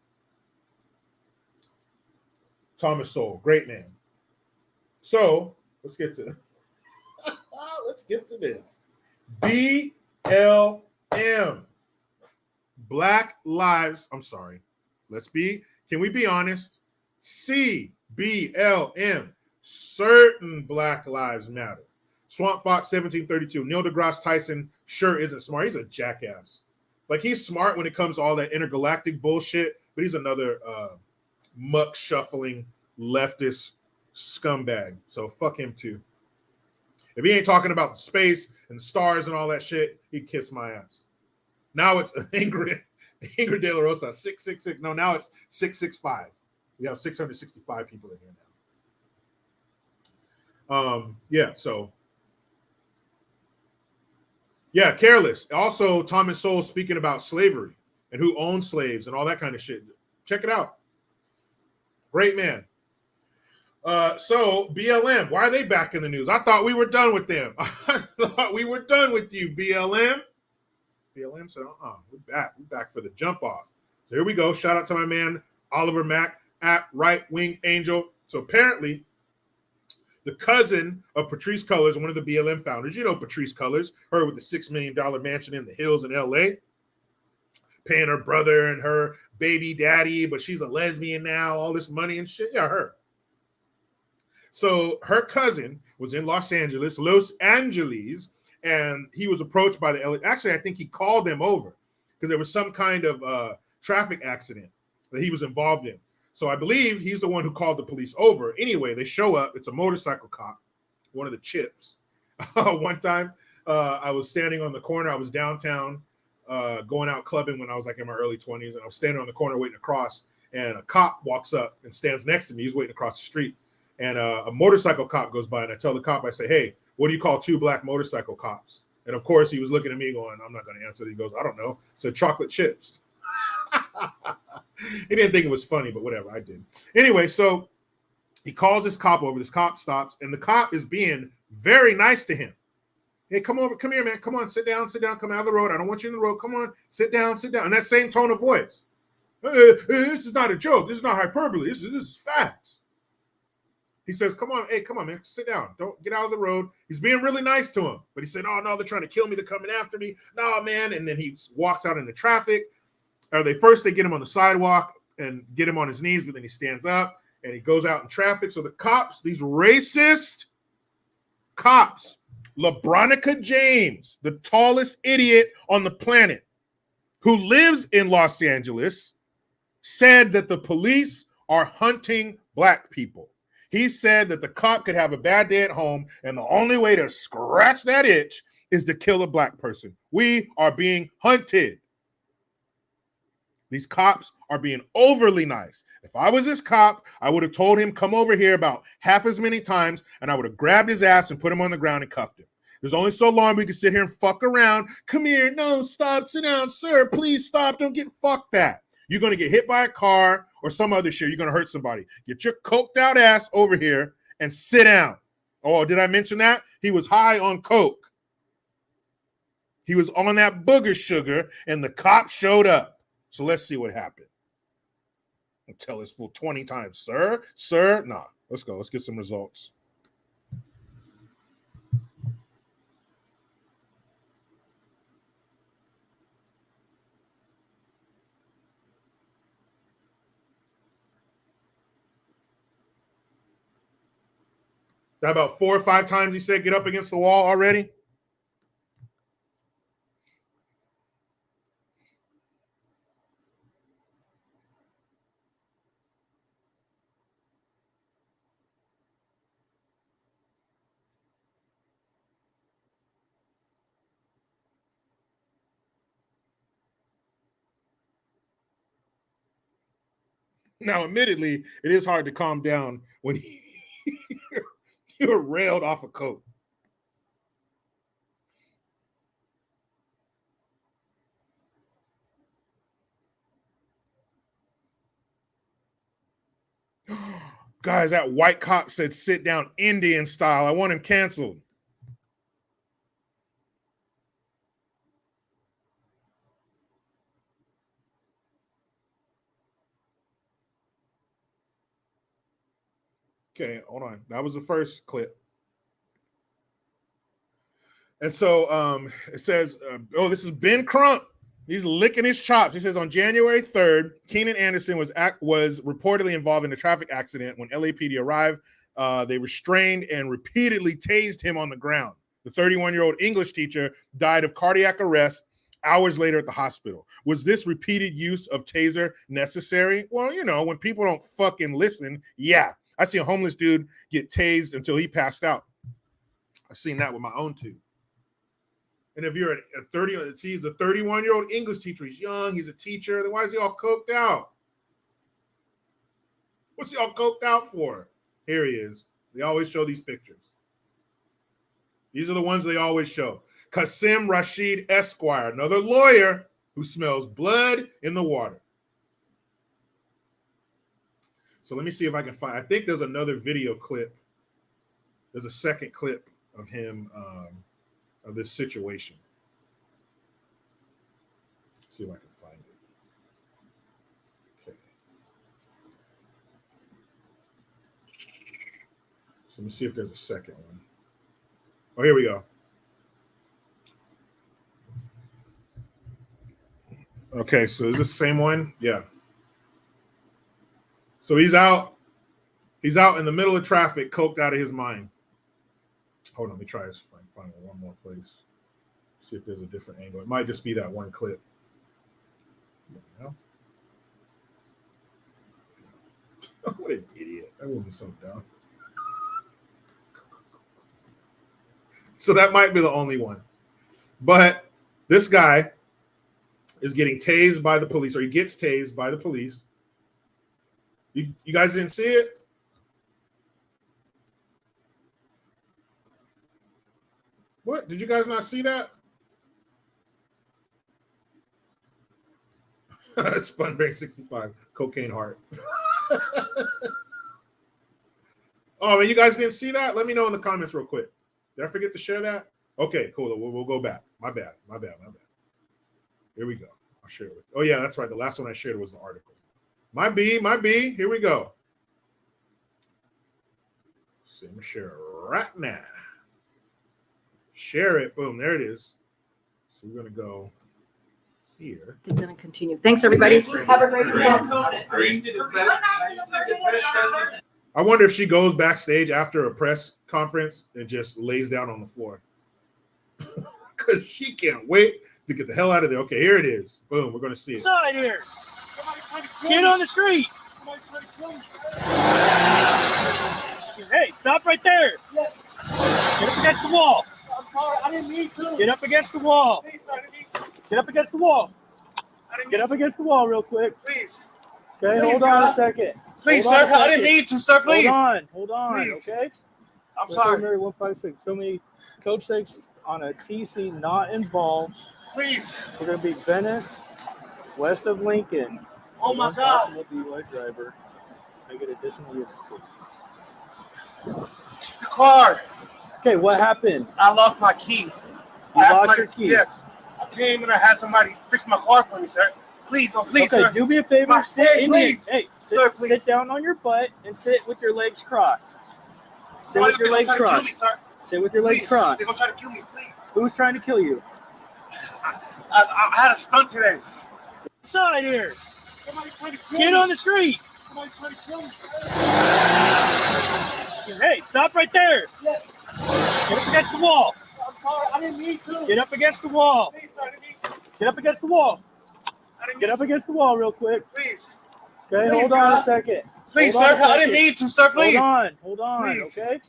Speaker 1: Thomas Sowell, great man. So let's get to this. BLM. Black Lives. I'm sorry. Can we be honest? CBLM. Certain Black Lives Matter. Swamp Fox 1732. Neil deGrasse Tyson sure isn't smart. He's a jackass. Like, he's smart when it comes to all that intergalactic bullshit, but he's another muck shuffling leftist scumbag. So fuck him too. If he ain't talking about space and stars and all that shit, he'd kiss my ass. Now it's Ingrid De La Rosa, 666. No, now it's 665. We have 665 people in here now. Careless. Also, Thomas Sowell speaking about slavery and who owned slaves and all that kind of shit. Check it out. Great man. So BLM, why are they back in the news? I thought we were done with them. I thought we were done with you, BLM. BLM said, we're back. We're back for the jump off. So here we go. Shout out to my man, Oliver Mack at Right Wing Angel. So apparently, the cousin of Patrisse Cullors, one of the BLM founders, Patrisse Cullors, her with the $6 million mansion in the hills in LA, paying her brother and her baby daddy, but she's a lesbian now, all this money and shit. Yeah, her. So her cousin was in Los Angeles, and he was approached by the LA. Actually, I think he called them over because there was some kind of traffic accident that he was involved in. So I believe he's the one who called the police over. Anyway, they show up. It's a motorcycle cop, one of the Chips. One time, I was standing on the corner. I was downtown going out clubbing when I was like in my early 20s, and I was standing on the corner waiting to cross, and a cop walks up and stands next to me. He's waiting across the street, and a motorcycle cop goes by, and I tell the cop, I say, hey, what do you call two black motorcycle cops? And of course, he was looking at me going, I'm not going to answer. He goes, I don't know. I said, chocolate chips. He didn't think it was funny, but whatever, I did. Anyway, so he calls this cop over. This cop stops, and the cop is being very nice to him. Hey, come here, man. Come on, sit down, come out of the road. I don't want you in the road. Come on, sit down. And that same tone of voice. This is not a joke. This is not hyperbole. This is facts. He says, come on, man, sit down. Don't get out of the road. He's being really nice to him. But he said, oh, no, they're trying to kill me. They're coming after me. No, man. And then he walks out into traffic. Or they get him on the sidewalk and get him on his knees, but then he stands up and he goes out in traffic. So the cops, these racist cops, LeBronica James, the tallest idiot on the planet, who lives in Los Angeles, said that the police are hunting black people. He said that the cop could have a bad day at home, and the only way to scratch that itch is to kill a black person. We are being hunted. These cops are being overly nice. If I was this cop, I would have told him, come over here about half as many times, and I would have grabbed his ass and put him on the ground and cuffed him. There's only so long we can sit here and fuck around. Come here. No, stop. Sit down, sir. Please stop. Don't get fucked that. You're going to get hit by a car or some other shit. You're going to hurt somebody. Get your coked out ass over here and sit down. Oh, did I mention that? He was high on coke. He was on that booger sugar, and the cop showed up. So let's see what happened. I'll tell this fool 20 times, sir. Nah, let's go. Let's get some results. That about 4 or 5 times he said, get up against the wall already. Now, admittedly, it is hard to calm down when you're railed off a coke. Guys, that white cop said sit down Indian style. I want him canceled. Okay, hold on. That was the first clip. And so it says, this is Ben Crump. He's licking his chops. He says on January 3rd, Keenan Anderson was reportedly involved in a traffic accident. When LAPD arrived, they restrained and repeatedly tased him on the ground. The 31-year-old English teacher died of cardiac arrest hours later at the hospital. Was this repeated use of taser necessary? Well, you know, when people don't fucking listen, yeah. I see a homeless dude get tased until he passed out. I've seen that with my own two. And if you're he's a 31-year-old English teacher. He's young. He's a teacher. Then why is he all coked out? What's he all coked out for? Here he is. They always show these pictures. These are the ones they always show. Qasim Rashid Esquire, another lawyer who smells blood in the water. So let me see if I can find. I think there's another video clip. There's a second clip of him. Of this situation. Let's see if I can find it. Okay. So let me see if there's a second one. Oh, here we go. Okay, so is this the same one? Yeah. So he's out in the middle of traffic, coked out of his mind. Hold on, let me try this. Find one more place. See if there's a different angle. It might just be that one clip. What an idiot. That woman's so dumb. So that might be the only one. But this guy is getting tased by the police, or he gets tased by the police. You guys didn't see it? What? Did you guys not see that? Spunbrain 65, cocaine heart. Oh, man, you guys didn't see that? Let me know in the comments real quick. Did I forget to share that? Okay, cool. We'll go back. My bad. Here we go. I'll share it with you. Oh, yeah, that's right. The last one I shared was the article. My B. Here we go. Let's see, I'm going to share it right now. Share it. Boom. There it is. So we're going to go here.
Speaker 2: It's going to continue. Thanks, everybody. Have a great weekend.
Speaker 1: I wonder if she goes backstage after a press conference and just lays down on the floor. Because she can't wait to get the hell out of there. Okay, here it is. Boom. We're going to see it.
Speaker 3: Inside here. Get on the street. Hey, stop right there. Get up against the wall.
Speaker 4: I'm sorry, I didn't mean to.
Speaker 3: Get up against the wall.
Speaker 4: Please, sir, I didn't mean to.
Speaker 3: Get up against the wall. Get up against the wall real quick.
Speaker 4: Please.
Speaker 3: Okay,
Speaker 4: Please,
Speaker 3: hold on
Speaker 4: God.
Speaker 3: a second.
Speaker 4: Please,
Speaker 3: Hold on
Speaker 4: sir,
Speaker 3: a
Speaker 4: I didn't
Speaker 3: second.
Speaker 4: mean to, sir. Please.
Speaker 3: Hold on,
Speaker 4: Please.
Speaker 3: okay?
Speaker 4: I'm sorry.
Speaker 3: Mary 156. Show me Code 6 on a TC not involved.
Speaker 4: Please.
Speaker 3: We're going to be Venice, west of Lincoln.
Speaker 4: Oh, my
Speaker 3: One
Speaker 4: God.
Speaker 3: possible DUI driver. Make it additional units, please.
Speaker 4: The car.
Speaker 3: Okay, what happened?
Speaker 4: I lost my key.
Speaker 3: You lost your key?
Speaker 4: Yes. I came and I had somebody fix my car for me, sir. Please, don't, please,
Speaker 3: Okay,
Speaker 4: sir.
Speaker 3: do me a favor.
Speaker 4: My-
Speaker 3: Sit
Speaker 4: hey,
Speaker 3: in
Speaker 4: please.
Speaker 3: the, hey,
Speaker 4: Sir, please.
Speaker 3: sit down on your butt and sit with your legs crossed. Sit
Speaker 4: Somebody
Speaker 3: with your
Speaker 4: gonna
Speaker 3: legs
Speaker 4: try to kill
Speaker 3: crossed.
Speaker 4: me, sir.
Speaker 3: Sit with your legs
Speaker 4: Please.
Speaker 3: crossed.
Speaker 4: They're going to try to kill me, please.
Speaker 3: Who's trying to kill you?
Speaker 4: I had a stunt today.
Speaker 3: Inside here.
Speaker 4: Somebody trying to kill
Speaker 3: Get
Speaker 4: me.
Speaker 3: on the street.
Speaker 4: Somebody trying to kill me.
Speaker 3: Hey, stop right there.
Speaker 4: Yes.
Speaker 3: Get up against the wall.
Speaker 4: I'm sorry, I didn't mean to.
Speaker 3: Get up against the wall.
Speaker 4: Please, sir, I didn't mean to.
Speaker 3: Get up against the wall.
Speaker 4: I didn't
Speaker 3: Get
Speaker 4: mean
Speaker 3: up
Speaker 4: to.
Speaker 3: against the wall real quick.
Speaker 4: Please.
Speaker 3: Okay,
Speaker 4: Please,
Speaker 3: hold on
Speaker 4: God.
Speaker 3: a second.
Speaker 4: Please,
Speaker 3: Hold on
Speaker 4: sir,
Speaker 3: a
Speaker 4: I didn't
Speaker 3: second.
Speaker 4: mean to, sir. Please.
Speaker 3: Hold on,
Speaker 4: Please.
Speaker 3: okay?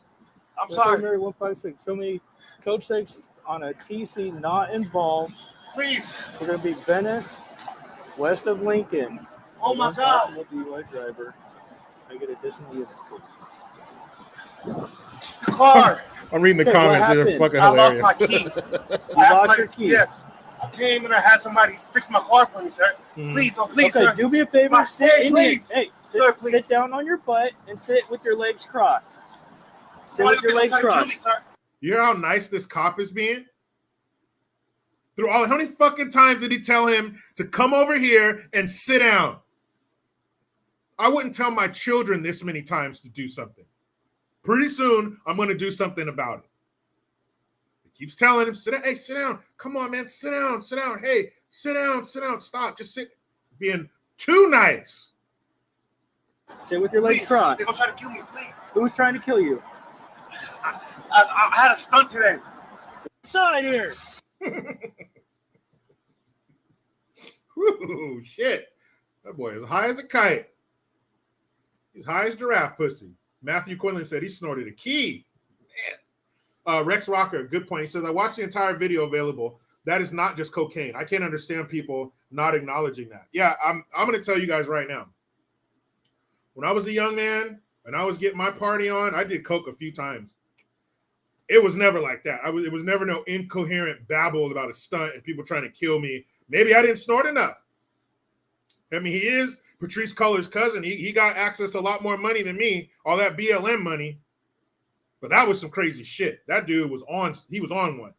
Speaker 4: I'm sorry.
Speaker 3: Mary 156. Show me Code 6 on a TC not involved.
Speaker 4: Please.
Speaker 3: We're going to be Venice, west of Lincoln.
Speaker 4: Oh my God.
Speaker 3: DUI driver. I get additional units, please.
Speaker 4: The car.
Speaker 1: I'm reading the
Speaker 3: Okay, what
Speaker 1: comments. They're
Speaker 3: happened?
Speaker 1: fucking
Speaker 4: I lost
Speaker 1: hilarious.
Speaker 4: my key.
Speaker 3: You lost your key.
Speaker 4: Yes. I came and I had somebody fix my car for me, sir.
Speaker 1: Mhm.
Speaker 4: Please, don't, please,
Speaker 3: Okay,
Speaker 4: sir.
Speaker 3: do me a favor.
Speaker 4: My-
Speaker 3: Sit
Speaker 4: hey,
Speaker 3: in
Speaker 4: please.
Speaker 3: it. Hey,
Speaker 4: Sir, please.
Speaker 3: sit down on your butt and sit with your legs crossed. Sit
Speaker 4: Why
Speaker 3: with your
Speaker 4: you
Speaker 3: legs
Speaker 4: trying to kill me,
Speaker 3: crossed.
Speaker 4: sir?
Speaker 1: You hear how nice this cop is being? How many fucking times did he tell him to come over here and sit down? I wouldn't tell my children this many times to do something. Pretty soon, I'm going to do something about it. He keeps telling him, sit down. Hey, sit down. Come on, man. Sit down. Sit down. Hey, sit down. Sit down. Stop. Just sit. Being too nice.
Speaker 3: Sit with your legs
Speaker 4: Please.
Speaker 3: crossed.
Speaker 4: They're going to try to kill me, please.
Speaker 3: Who's trying to kill you?
Speaker 4: I had a stunt today.
Speaker 3: Side here.
Speaker 1: Whoo, shit. That boy is high as a kite. He's high as giraffe pussy. Matthew Quinlan said he snorted a key. Man. Rex Rocker, good point. He says, I watched the entire video available. That is not just cocaine. I can't understand people not acknowledging that. Yeah, I'm going to tell you guys right now. When I was a young man and I was getting my party on, I did coke a few times. It was never like that. It was never no incoherent babble about a stunt and people trying to kill me. Maybe I didn't snort enough. I mean, he is Patrice Culler's cousin. He got access to a lot more money than me, all that BLM money. But that was some crazy shit. That dude was on, he was on one.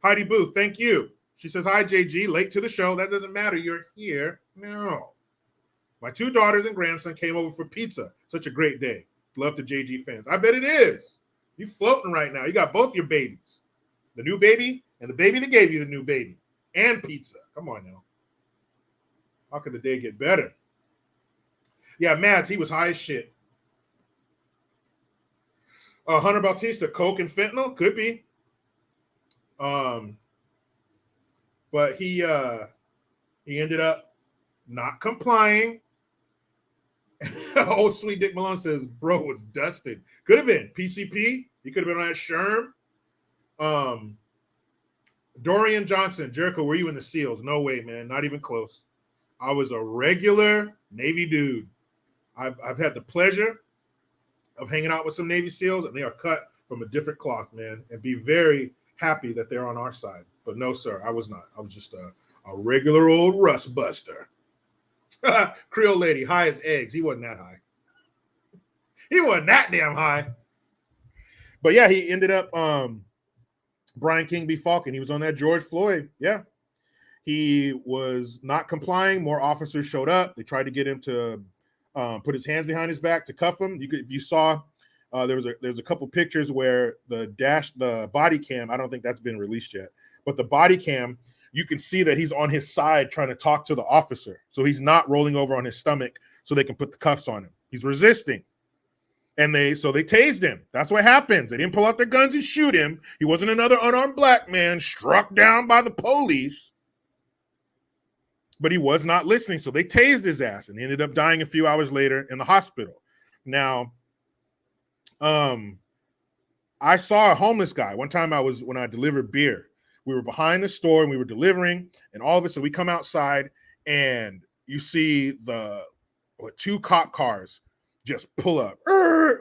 Speaker 1: Heidi Booth, thank you. She says, hi, JG, late to the show. That doesn't matter. You're here. No. My 2 daughters and grandson came over for pizza. Such a great day. Love to JG fans. I bet it is. You floating right now. You got both your babies. The new baby and the baby that gave you the new baby. And pizza. Come on now. How could the day get better? Yeah, Mads, he was high as shit. Hunter Bautista, coke and fentanyl? Could be. But he ended up not complying. Old Sweet Dick Malone says, bro was dusted. Could have been. PCP. He could have been on that Sherm. Dorian Johnson, Jericho, were you in the SEALs? No way, man. Not even close. I was a regular Navy dude. I've had the pleasure of hanging out with some Navy SEALs, and they are cut from a different cloth, man, and be very happy that they're on our side. But no, sir, I was not. I was just a regular old rust buster. Creole lady, high as eggs. He wasn't that high. He wasn't that damn high. But yeah, he ended up Brian King v. Falcon. He was on that George Floyd. Yeah. He was not complying. More officers showed up. They tried to get him to put his hands behind his back to cuff him. If you saw, there's a couple pictures where the body cam, I don't think that's been released yet, but the body cam, you can see that he's on his side trying to talk to the officer. So he's not rolling over on his stomach so they can put the cuffs on him. He's resisting. And they tased him. That's what happens. They didn't pull out their guns and shoot him. He wasn't another unarmed black man struck down by the police. But he was not listening. So they tased his ass and he ended up dying a few hours later in the hospital. Now, I saw a homeless guy. One time when I delivered beer, we were behind the store and we were delivering, and all of a sudden we come outside and you see the 2 cop cars just pull up,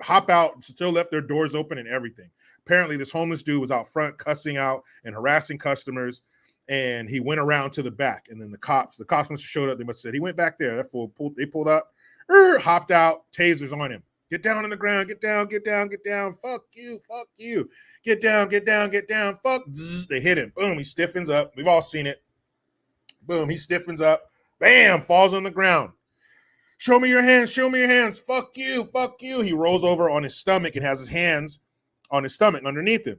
Speaker 1: hop out, still left their doors open and everything. Apparently this homeless dude was out front cussing out and harassing customers, and he went around to the back, and then the cops must have showed up. They must have said, he went back there. That fool they pulled up, hopped out, tasers on him. Get down on the ground, get down, fuck you, get down, fuck. Zzz, they hit him, boom, he stiffens up. We've all seen it. Boom, he stiffens up, bam, falls on the ground. Show me your hands, fuck you. He rolls over on his stomach and has his hands on his stomach underneath him.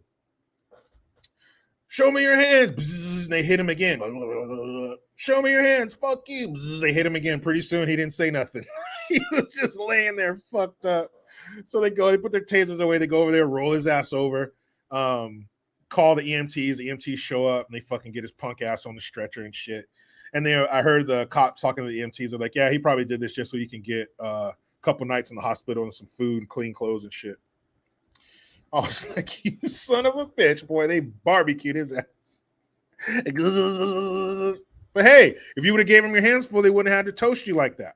Speaker 1: Show me your hands, Bzz, they hit him again. Show me your hands, fuck you. Bzz, they hit him again. Pretty soon he didn't say nothing. He was just laying there fucked up. So they put their tasers away, they go over there, roll his ass over, call the EMTs. The EMTs show up and they fucking get his punk ass on the stretcher and shit. And then I heard the cops talking to the EMTs. They're like, yeah, he probably did this just so he can get a couple nights in the hospital and some food and clean clothes and shit. I was like, you son of a bitch, boy. They barbecued his ass. But hey, if you would have gave him your hands full, they wouldn't have had to toast you like that.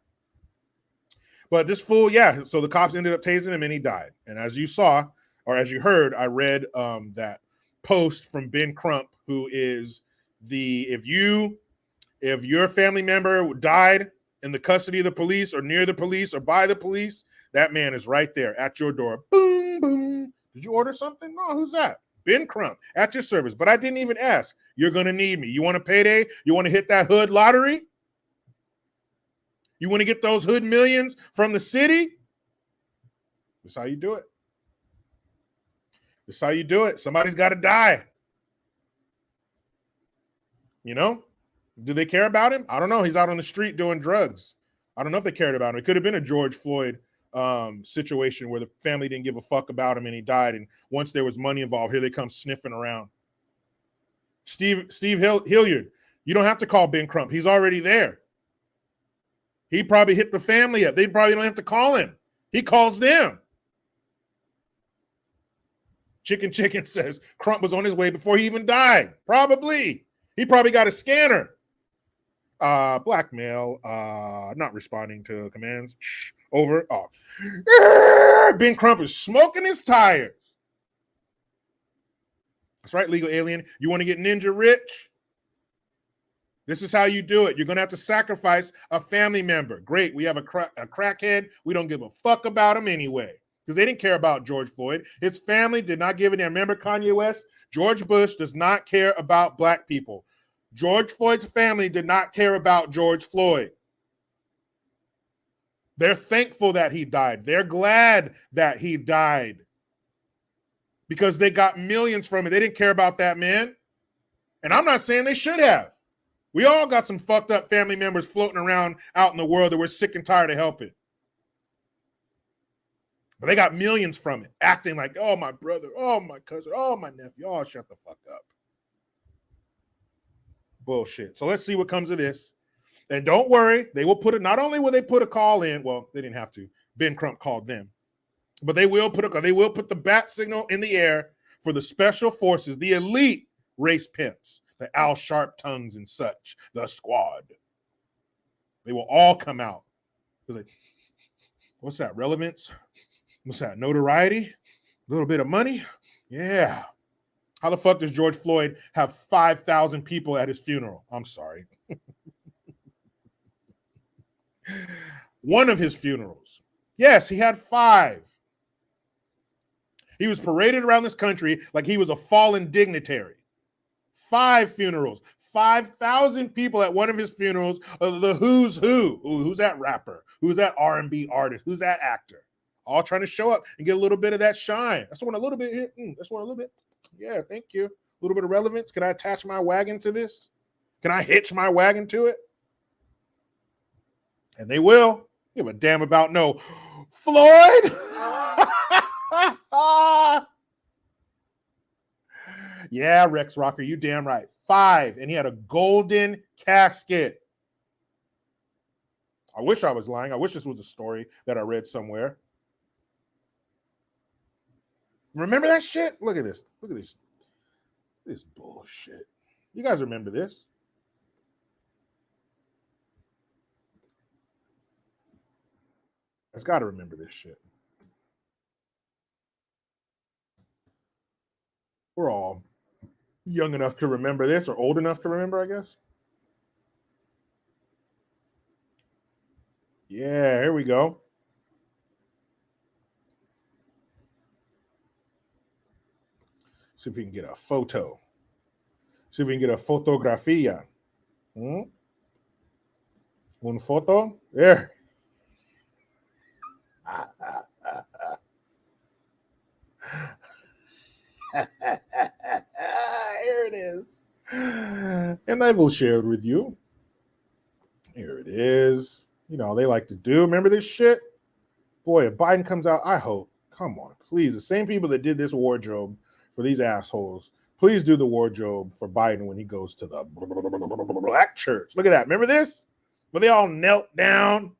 Speaker 1: But this fool, yeah, so the cops ended up tasing him and he died. And as you saw, or as you heard, I read that post from Ben Crump, who is if your family member died in the custody of the police or near the police or by the police, that man is right there at your door. Boom, boom. Did you order something? No, who's that? Ben Crump at your service. But I didn't even ask. You're going to need me. You want a payday? You want to hit that hood lottery? You want to get those hood millions from the city? That's how you do it. That's how you do it. Somebody's got to die. You know? Do they care about him? I don't know. He's out on the street doing drugs. I don't know if they cared about him. It could have been a George Floyd situation where the family didn't give a fuck about him and he died. And once there was money involved, here they come sniffing around. Steve Hilliard, you don't have to call Ben Crump. He's already there. He probably hit the family up. They probably don't have to call him. He calls them. Chicken says Crump was on his way before he even died. Probably. He probably got a scanner. Blackmail, not responding to commands. Over. Oh. Ben Crump is smoking his tires. That's right, legal alien. You want to get ninja rich? This is how you do it. You're going to have to sacrifice a family member. Great. We have a crackhead. We don't give a fuck about him anyway because they didn't care about George Floyd. His family did not give a damn. Remember Kanye West? George Bush does not care about black people. George Floyd's family did not care about George Floyd. They're thankful that he died. They're glad that he died because they got millions from it. They didn't care about that man. And I'm not saying they should have. We all got some fucked up family members floating around out in the world that we're sick and tired of helping. But they got millions from it, acting like, oh, my brother, oh, my cousin, oh, my nephew. Oh, shut the fuck up. Bullshit. So let's see what comes of this. And don't worry, they will put it, not only will they put a call in, well, they didn't have to. Ben Crump called them. But they will put the bat signal in the air for the special forces, the elite race pimps, the Al Sharptons and such, the squad. They will all come out. Like, what's that? Relevance? What's that? Notoriety? A little bit of money? Yeah. How the fuck does George Floyd have 5,000 people at his funeral? I'm sorry. One of his funerals. Yes, he had 5. He was paraded around this country like he was a fallen dignitary. 5 funerals. 5,000 people at one of his funerals. The who's who. Who's that rapper? Who's that R&B artist? Who's that actor? All trying to show up and get a little bit of that shine. That's one a little bit here. That's one a little bit. Yeah, thank you. A little bit of relevance. Can I attach my wagon to this? Can I hitch my wagon to it? And they will. Give a damn about no Floyd. Yeah, Rex Rocker, you damn right. 5, and he had a golden casket. I wish I was lying. I wish this was a story that I read somewhere. Remember that shit? Look at this. Look at this. This bullshit. You guys remember this? I've got to remember this shit. We're all young enough to remember this, or old enough to remember, I guess. Yeah, here we go. See if we can get a photo. See if we can get a fotografía. Un photo? There. Here it is. And I will share it with you. Here it is. You know, they like to do. Remember this shit? Boy, if Biden comes out, I hope. Come on, please. The same people that did this wardrobe for these assholes, please do the wardrobe for Biden when he goes to the black church. Look at that. Remember this? Where they all knelt down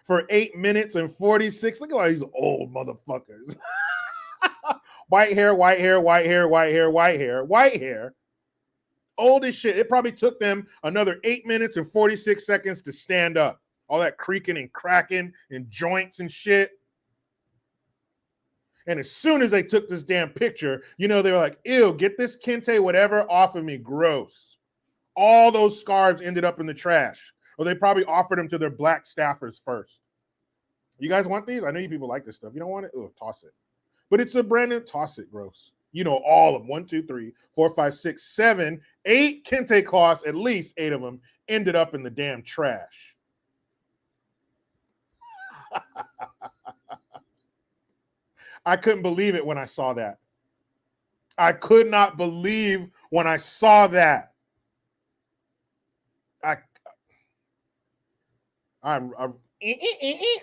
Speaker 1: for 8 minutes and 46. Look at all these old motherfuckers. White hair, white hair, white hair, white hair, white hair, white hair. Old as shit. It probably took them another 8 minutes and 46 seconds to stand up. All that creaking and cracking and joints and shit. And as soon as they took this damn picture, you know, they were like, ew, get this kente whatever off of me. Gross. All those scarves ended up in the trash. Or they probably offered them to their black staffers first. You guys want these? I know you people like this stuff. You don't want it? Oh, toss it. But it's a brand new, toss it, gross. You know, all of them. 1, 2, 3, 4, 5, 6, 7, 8 kente cloths, at least 8 of them, ended up in the damn trash. I couldn't believe it when I saw that. I could not believe when I saw that. I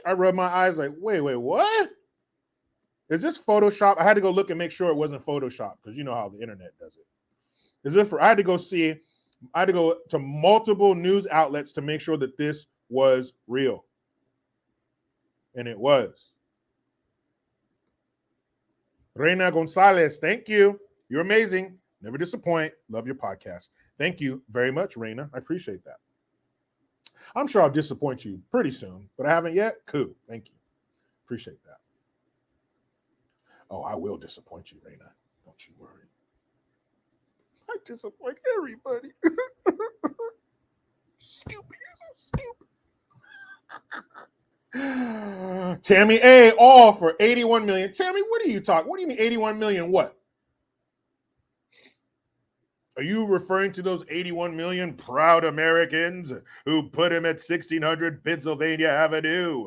Speaker 1: rubbed my eyes like, wait, what? Is this Photoshop? I had to go look and make sure it wasn't Photoshop because you know how the internet does it. Is this for? I had to go to multiple news outlets to make sure that this was real. And it was. Reina Gonzalez, thank you. You're amazing. Never disappoint. Love your podcast. Thank you very much, Reina. I appreciate that. I'm sure I'll disappoint you pretty soon, but I haven't yet. Cool. Thank you. Appreciate that. Oh, I will disappoint you, Reina. Don't you worry. I disappoint everybody. Stupid. You're so stupid. Tammy A. all for 81 million. Tammy, what are you talking? What do you mean 81 million? What? Are you referring to those 81 million proud Americans who put him at 1600 Pennsylvania Avenue?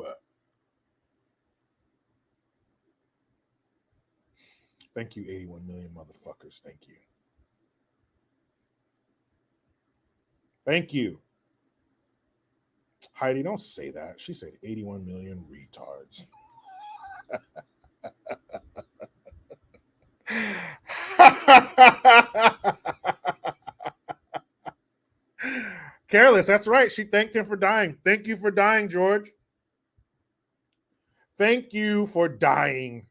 Speaker 1: Thank you, 81 million motherfuckers. Thank you. Thank you. Heidi, don't say that. She said 81 million retards. Careless, that's right. She thanked him for dying. Thank you for dying, George. Thank you for dying.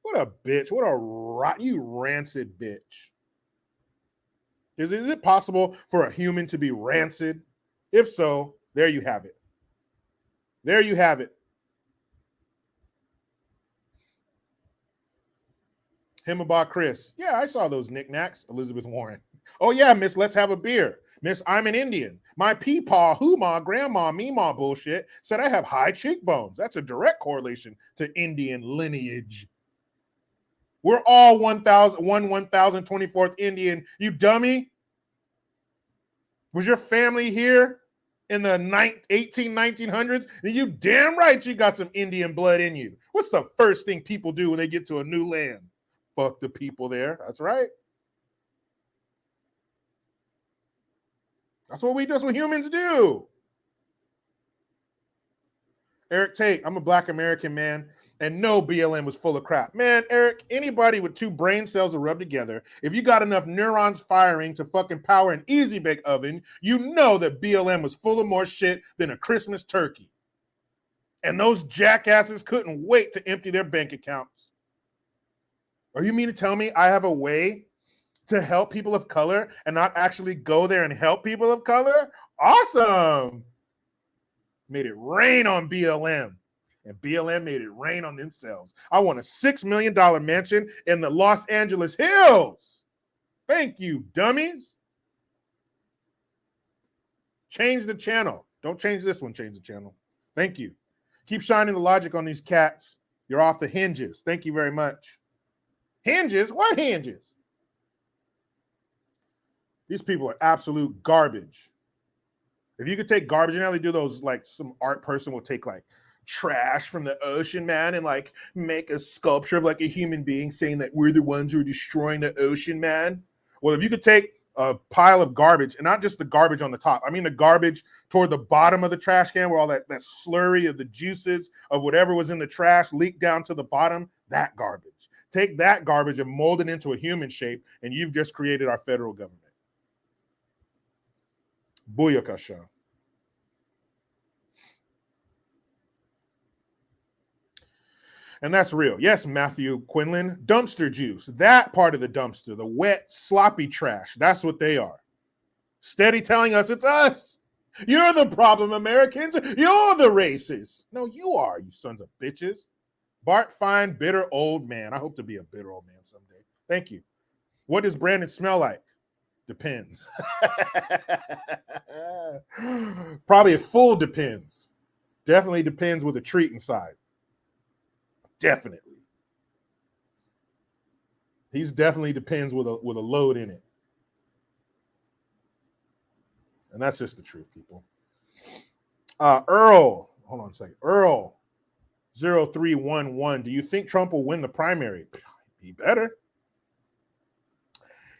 Speaker 1: What a bitch. What a you rancid bitch. Is it possible for a human to be rancid? If so, there you have it. There you have it. Him about Chris. Yeah, I saw those knickknacks. Elizabeth Warren. Oh, yeah, Miss Let's Have a Beer. Miss I'm an Indian. My peepaw, hoo-ma, grandma, meemaw bullshit said I have high cheekbones. That's a direct correlation to Indian lineage. We're all 1024th Indian. You dummy. Was your family here in the 1900s? And you damn right you got some Indian blood in you. What's the first thing people do when they get to a new land? Fuck the people there. That's right. That's what humans do. Eric Tate, I'm a Black American man, and no, BLM was full of crap. Man, Eric, anybody with 2 brain cells will rub together. If you got enough neurons firing to fucking power an easy bake oven, you know that BLM was full of more shit than a Christmas turkey. And those jackasses couldn't wait to empty their bank accounts. Are you mean to tell me I have a way to help people of color and not actually go there and help people of color? Awesome. Made it rain on BLM. And BLM made it rain on themselves. I want a $6 million mansion in the Los Angeles Hills. Thank you, dummies. Change the channel. Don't change this one. Change the channel. Thank you. Keep shining the logic on these cats. You're off the hinges. Thank you very much. Hinges? What hinges? These people are absolute garbage. If you could take garbage, you know, they do those, like some art person will take like trash from the ocean, man, and like make a sculpture of like a human being saying that we're the ones who are destroying the ocean, man. Well, if you could take a pile of garbage, and not just the garbage on the top, I mean the garbage toward the bottom of the trash can where all that slurry of the juices of whatever was in the trash leaked down to the bottom, that garbage. Take that garbage and mold it into a human shape, and you've just created our federal government. Booyakasha. And that's real. Yes, Matthew Quinlan, dumpster juice. That part of the dumpster, the wet, sloppy trash. That's what they are. Steady telling us it's us. You're the problem, Americans. You're the racists. No, you are, you sons of bitches. Bart Fine, bitter old man. I hope to be a bitter old man someday. Thank you. What does Brandon smell like? Depends. Probably a full depends. Definitely depends with a treat inside. Definitely. He's definitely depends with a load in it. And that's just the truth, people. Earl, hold on a second. Earl 0311. Do you think Trump will win the primary? He better.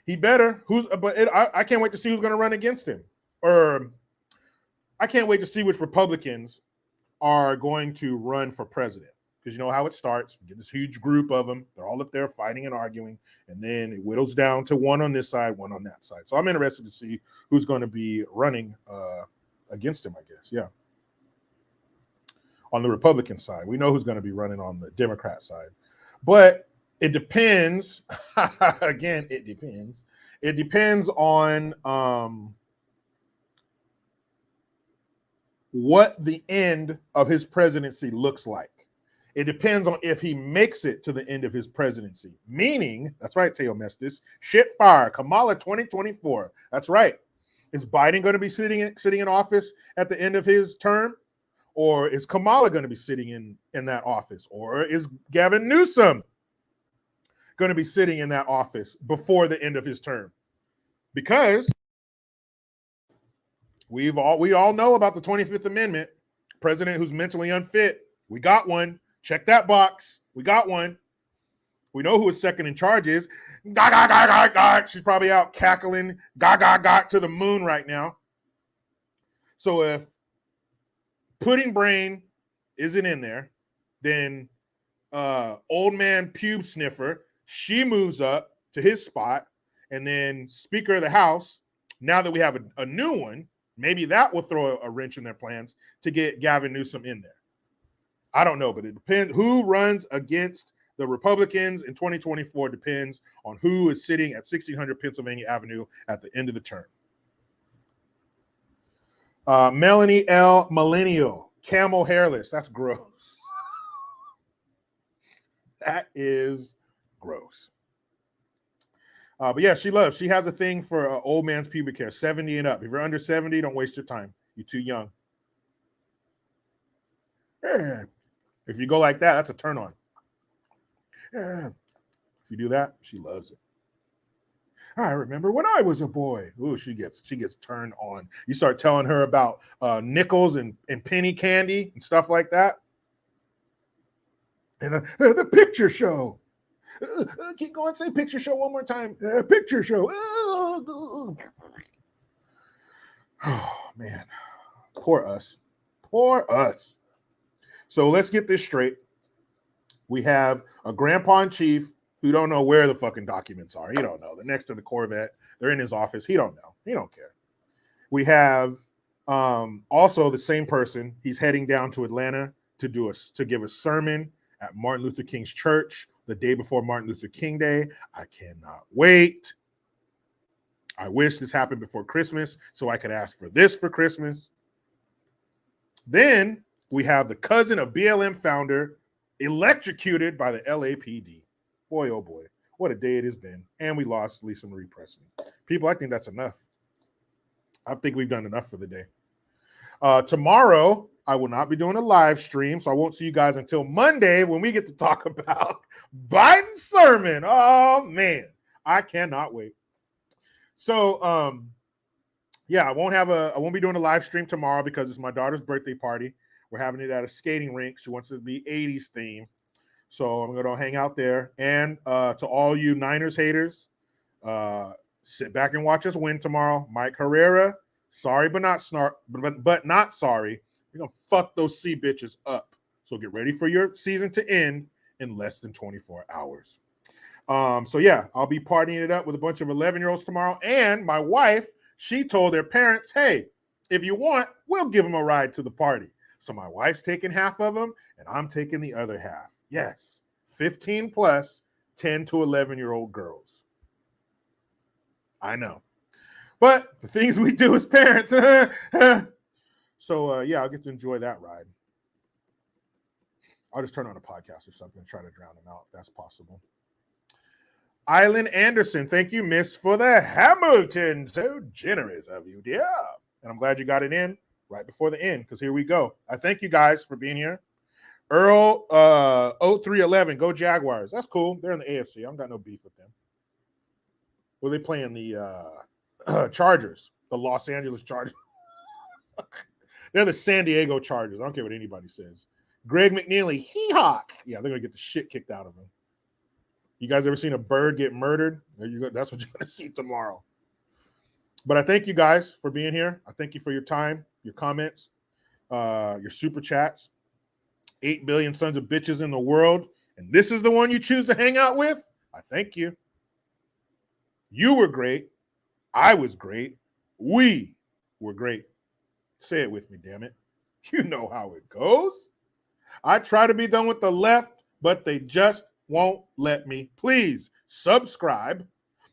Speaker 1: He better. I can't wait to see who's going to run against him. Or I can't wait to see which Republicans are going to run for president. Because you know how it starts. You get this huge group of them. They're all up there fighting and arguing. And then it whittles down to one on this side, one on that side. So I'm interested to see who's going to be running against him, I guess. Yeah. On the Republican side. We know who's going to be running on the Democrat side. But it depends. Again, it depends. It depends on what the end of his presidency looks like. It depends on if he makes it to the end of his presidency. Meaning, that's right, Teo Mestis, shit fire, Kamala 2024. That's right. Is Biden going to be sitting in office at the end of his term? Or is Kamala going to be sitting in that office? Or is Gavin Newsom going to be sitting in that office before the end of his term? Because we all know about the 25th Amendment, president who's mentally unfit. We got one. Check that box. We got one. We know who his second in charge is. Gah, gah, gah, gah, gah. She's probably out cackling, gah, gah, gah, to the moon right now. So if Pudding Brain isn't in there, then old man pube sniffer, she moves up to his spot, and then Speaker of the House, now that we have a new one, maybe that will throw a wrench in their plans to get Gavin Newsom in there. I don't know, but it depends. Who runs against the Republicans in 2024 depends on who is sitting at 1600 Pennsylvania Avenue at the end of the term. Melanie L. Millennial, camel hairless. That's gross. That is gross. But yeah, she has a thing for old man's pubic hair, 70 and up. If you're under 70, don't waste your time. You're too young. Yeah. If you go like that, that's a turn on. Yeah. If you do that, she loves it. I remember when I was a boy. Ooh, she gets turned on. You start telling her about nickels and penny candy and stuff like that. And the picture show. Keep going, say picture show one more time. Picture show. Oh, man. Poor us. Poor us. So let's get this straight. We have a grandpa in chief who don't know where the fucking documents are. He don't know. They're next to the Corvette. They're in his office. He don't know. He don't care. We have also the same person. He's heading down to Atlanta to give a sermon at Martin Luther King's church the day before Martin Luther King Day. I cannot wait. I wish this happened before Christmas so I could ask for this for Christmas. Then we have the cousin of BLM founder electrocuted by the LAPD. Boy, oh boy, what a day it has been. And we lost Lisa Marie Presley. People, I think that's enough. I think we've done enough for the day. Tomorrow, I will not be doing a live stream, so I won't see you guys until Monday when we get to talk about Biden's sermon. Oh, man, I cannot wait. So, yeah, I won't be doing a live stream tomorrow because it's my daughter's birthday party. We're having it at a skating rink. She wants it to be 80s theme. So I'm going to hang out there. And to all you Niners haters, sit back and watch us win tomorrow. Mike Herrera, sorry but not not sorry. We're going to fuck those C bitches up. So get ready for your season to end in less than 24 hours. So yeah, I'll be partying it up with a bunch of 11-year-olds tomorrow. And my wife, she told their parents, hey, if you want, we'll give them a ride to the party. So my wife's taking half of them, and I'm taking the other half. Yes, 15 plus, 10 to 11-year-old girls. I know. But the things we do as parents. So, yeah, I'll get to enjoy that ride. I'll just turn on a podcast or something and try to drown them out if that's possible. Island Anderson, thank you, miss, for the Hamilton. So generous of you, dear. And I'm glad you got it in right before the end, because here we go. I thank you guys for being here. Earl 0311, go Jaguars. That's cool. They're in the AFC. I don't got no beef with them. Well, they playing the Chargers, the Los Angeles Chargers. They're the San Diego Chargers. I don't care what anybody says. Greg McNeely, hee-hawk. Yeah, they're going to get the shit kicked out of them. You guys ever seen a bird get murdered? That's what you're going to see tomorrow. But I thank you guys for being here. I thank you for your time, your comments, your super chats. 8 billion sons of bitches in the world, and this is the one you choose to hang out with? I thank you. You were great. I was great. We were great. Say it with me, damn it. You know how it goes. I try to be done with the left, but they just won't let me. Please subscribe.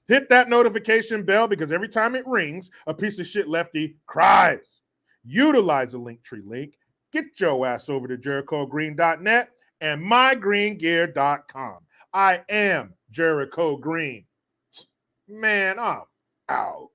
Speaker 1: Hit that notification bell, because every time it rings, a piece of shit lefty cries. Utilize the Linktree link. Get your ass over to JerichoGreen.net and MyGreenGear.com. I am Jericho Green. Man, I'm out.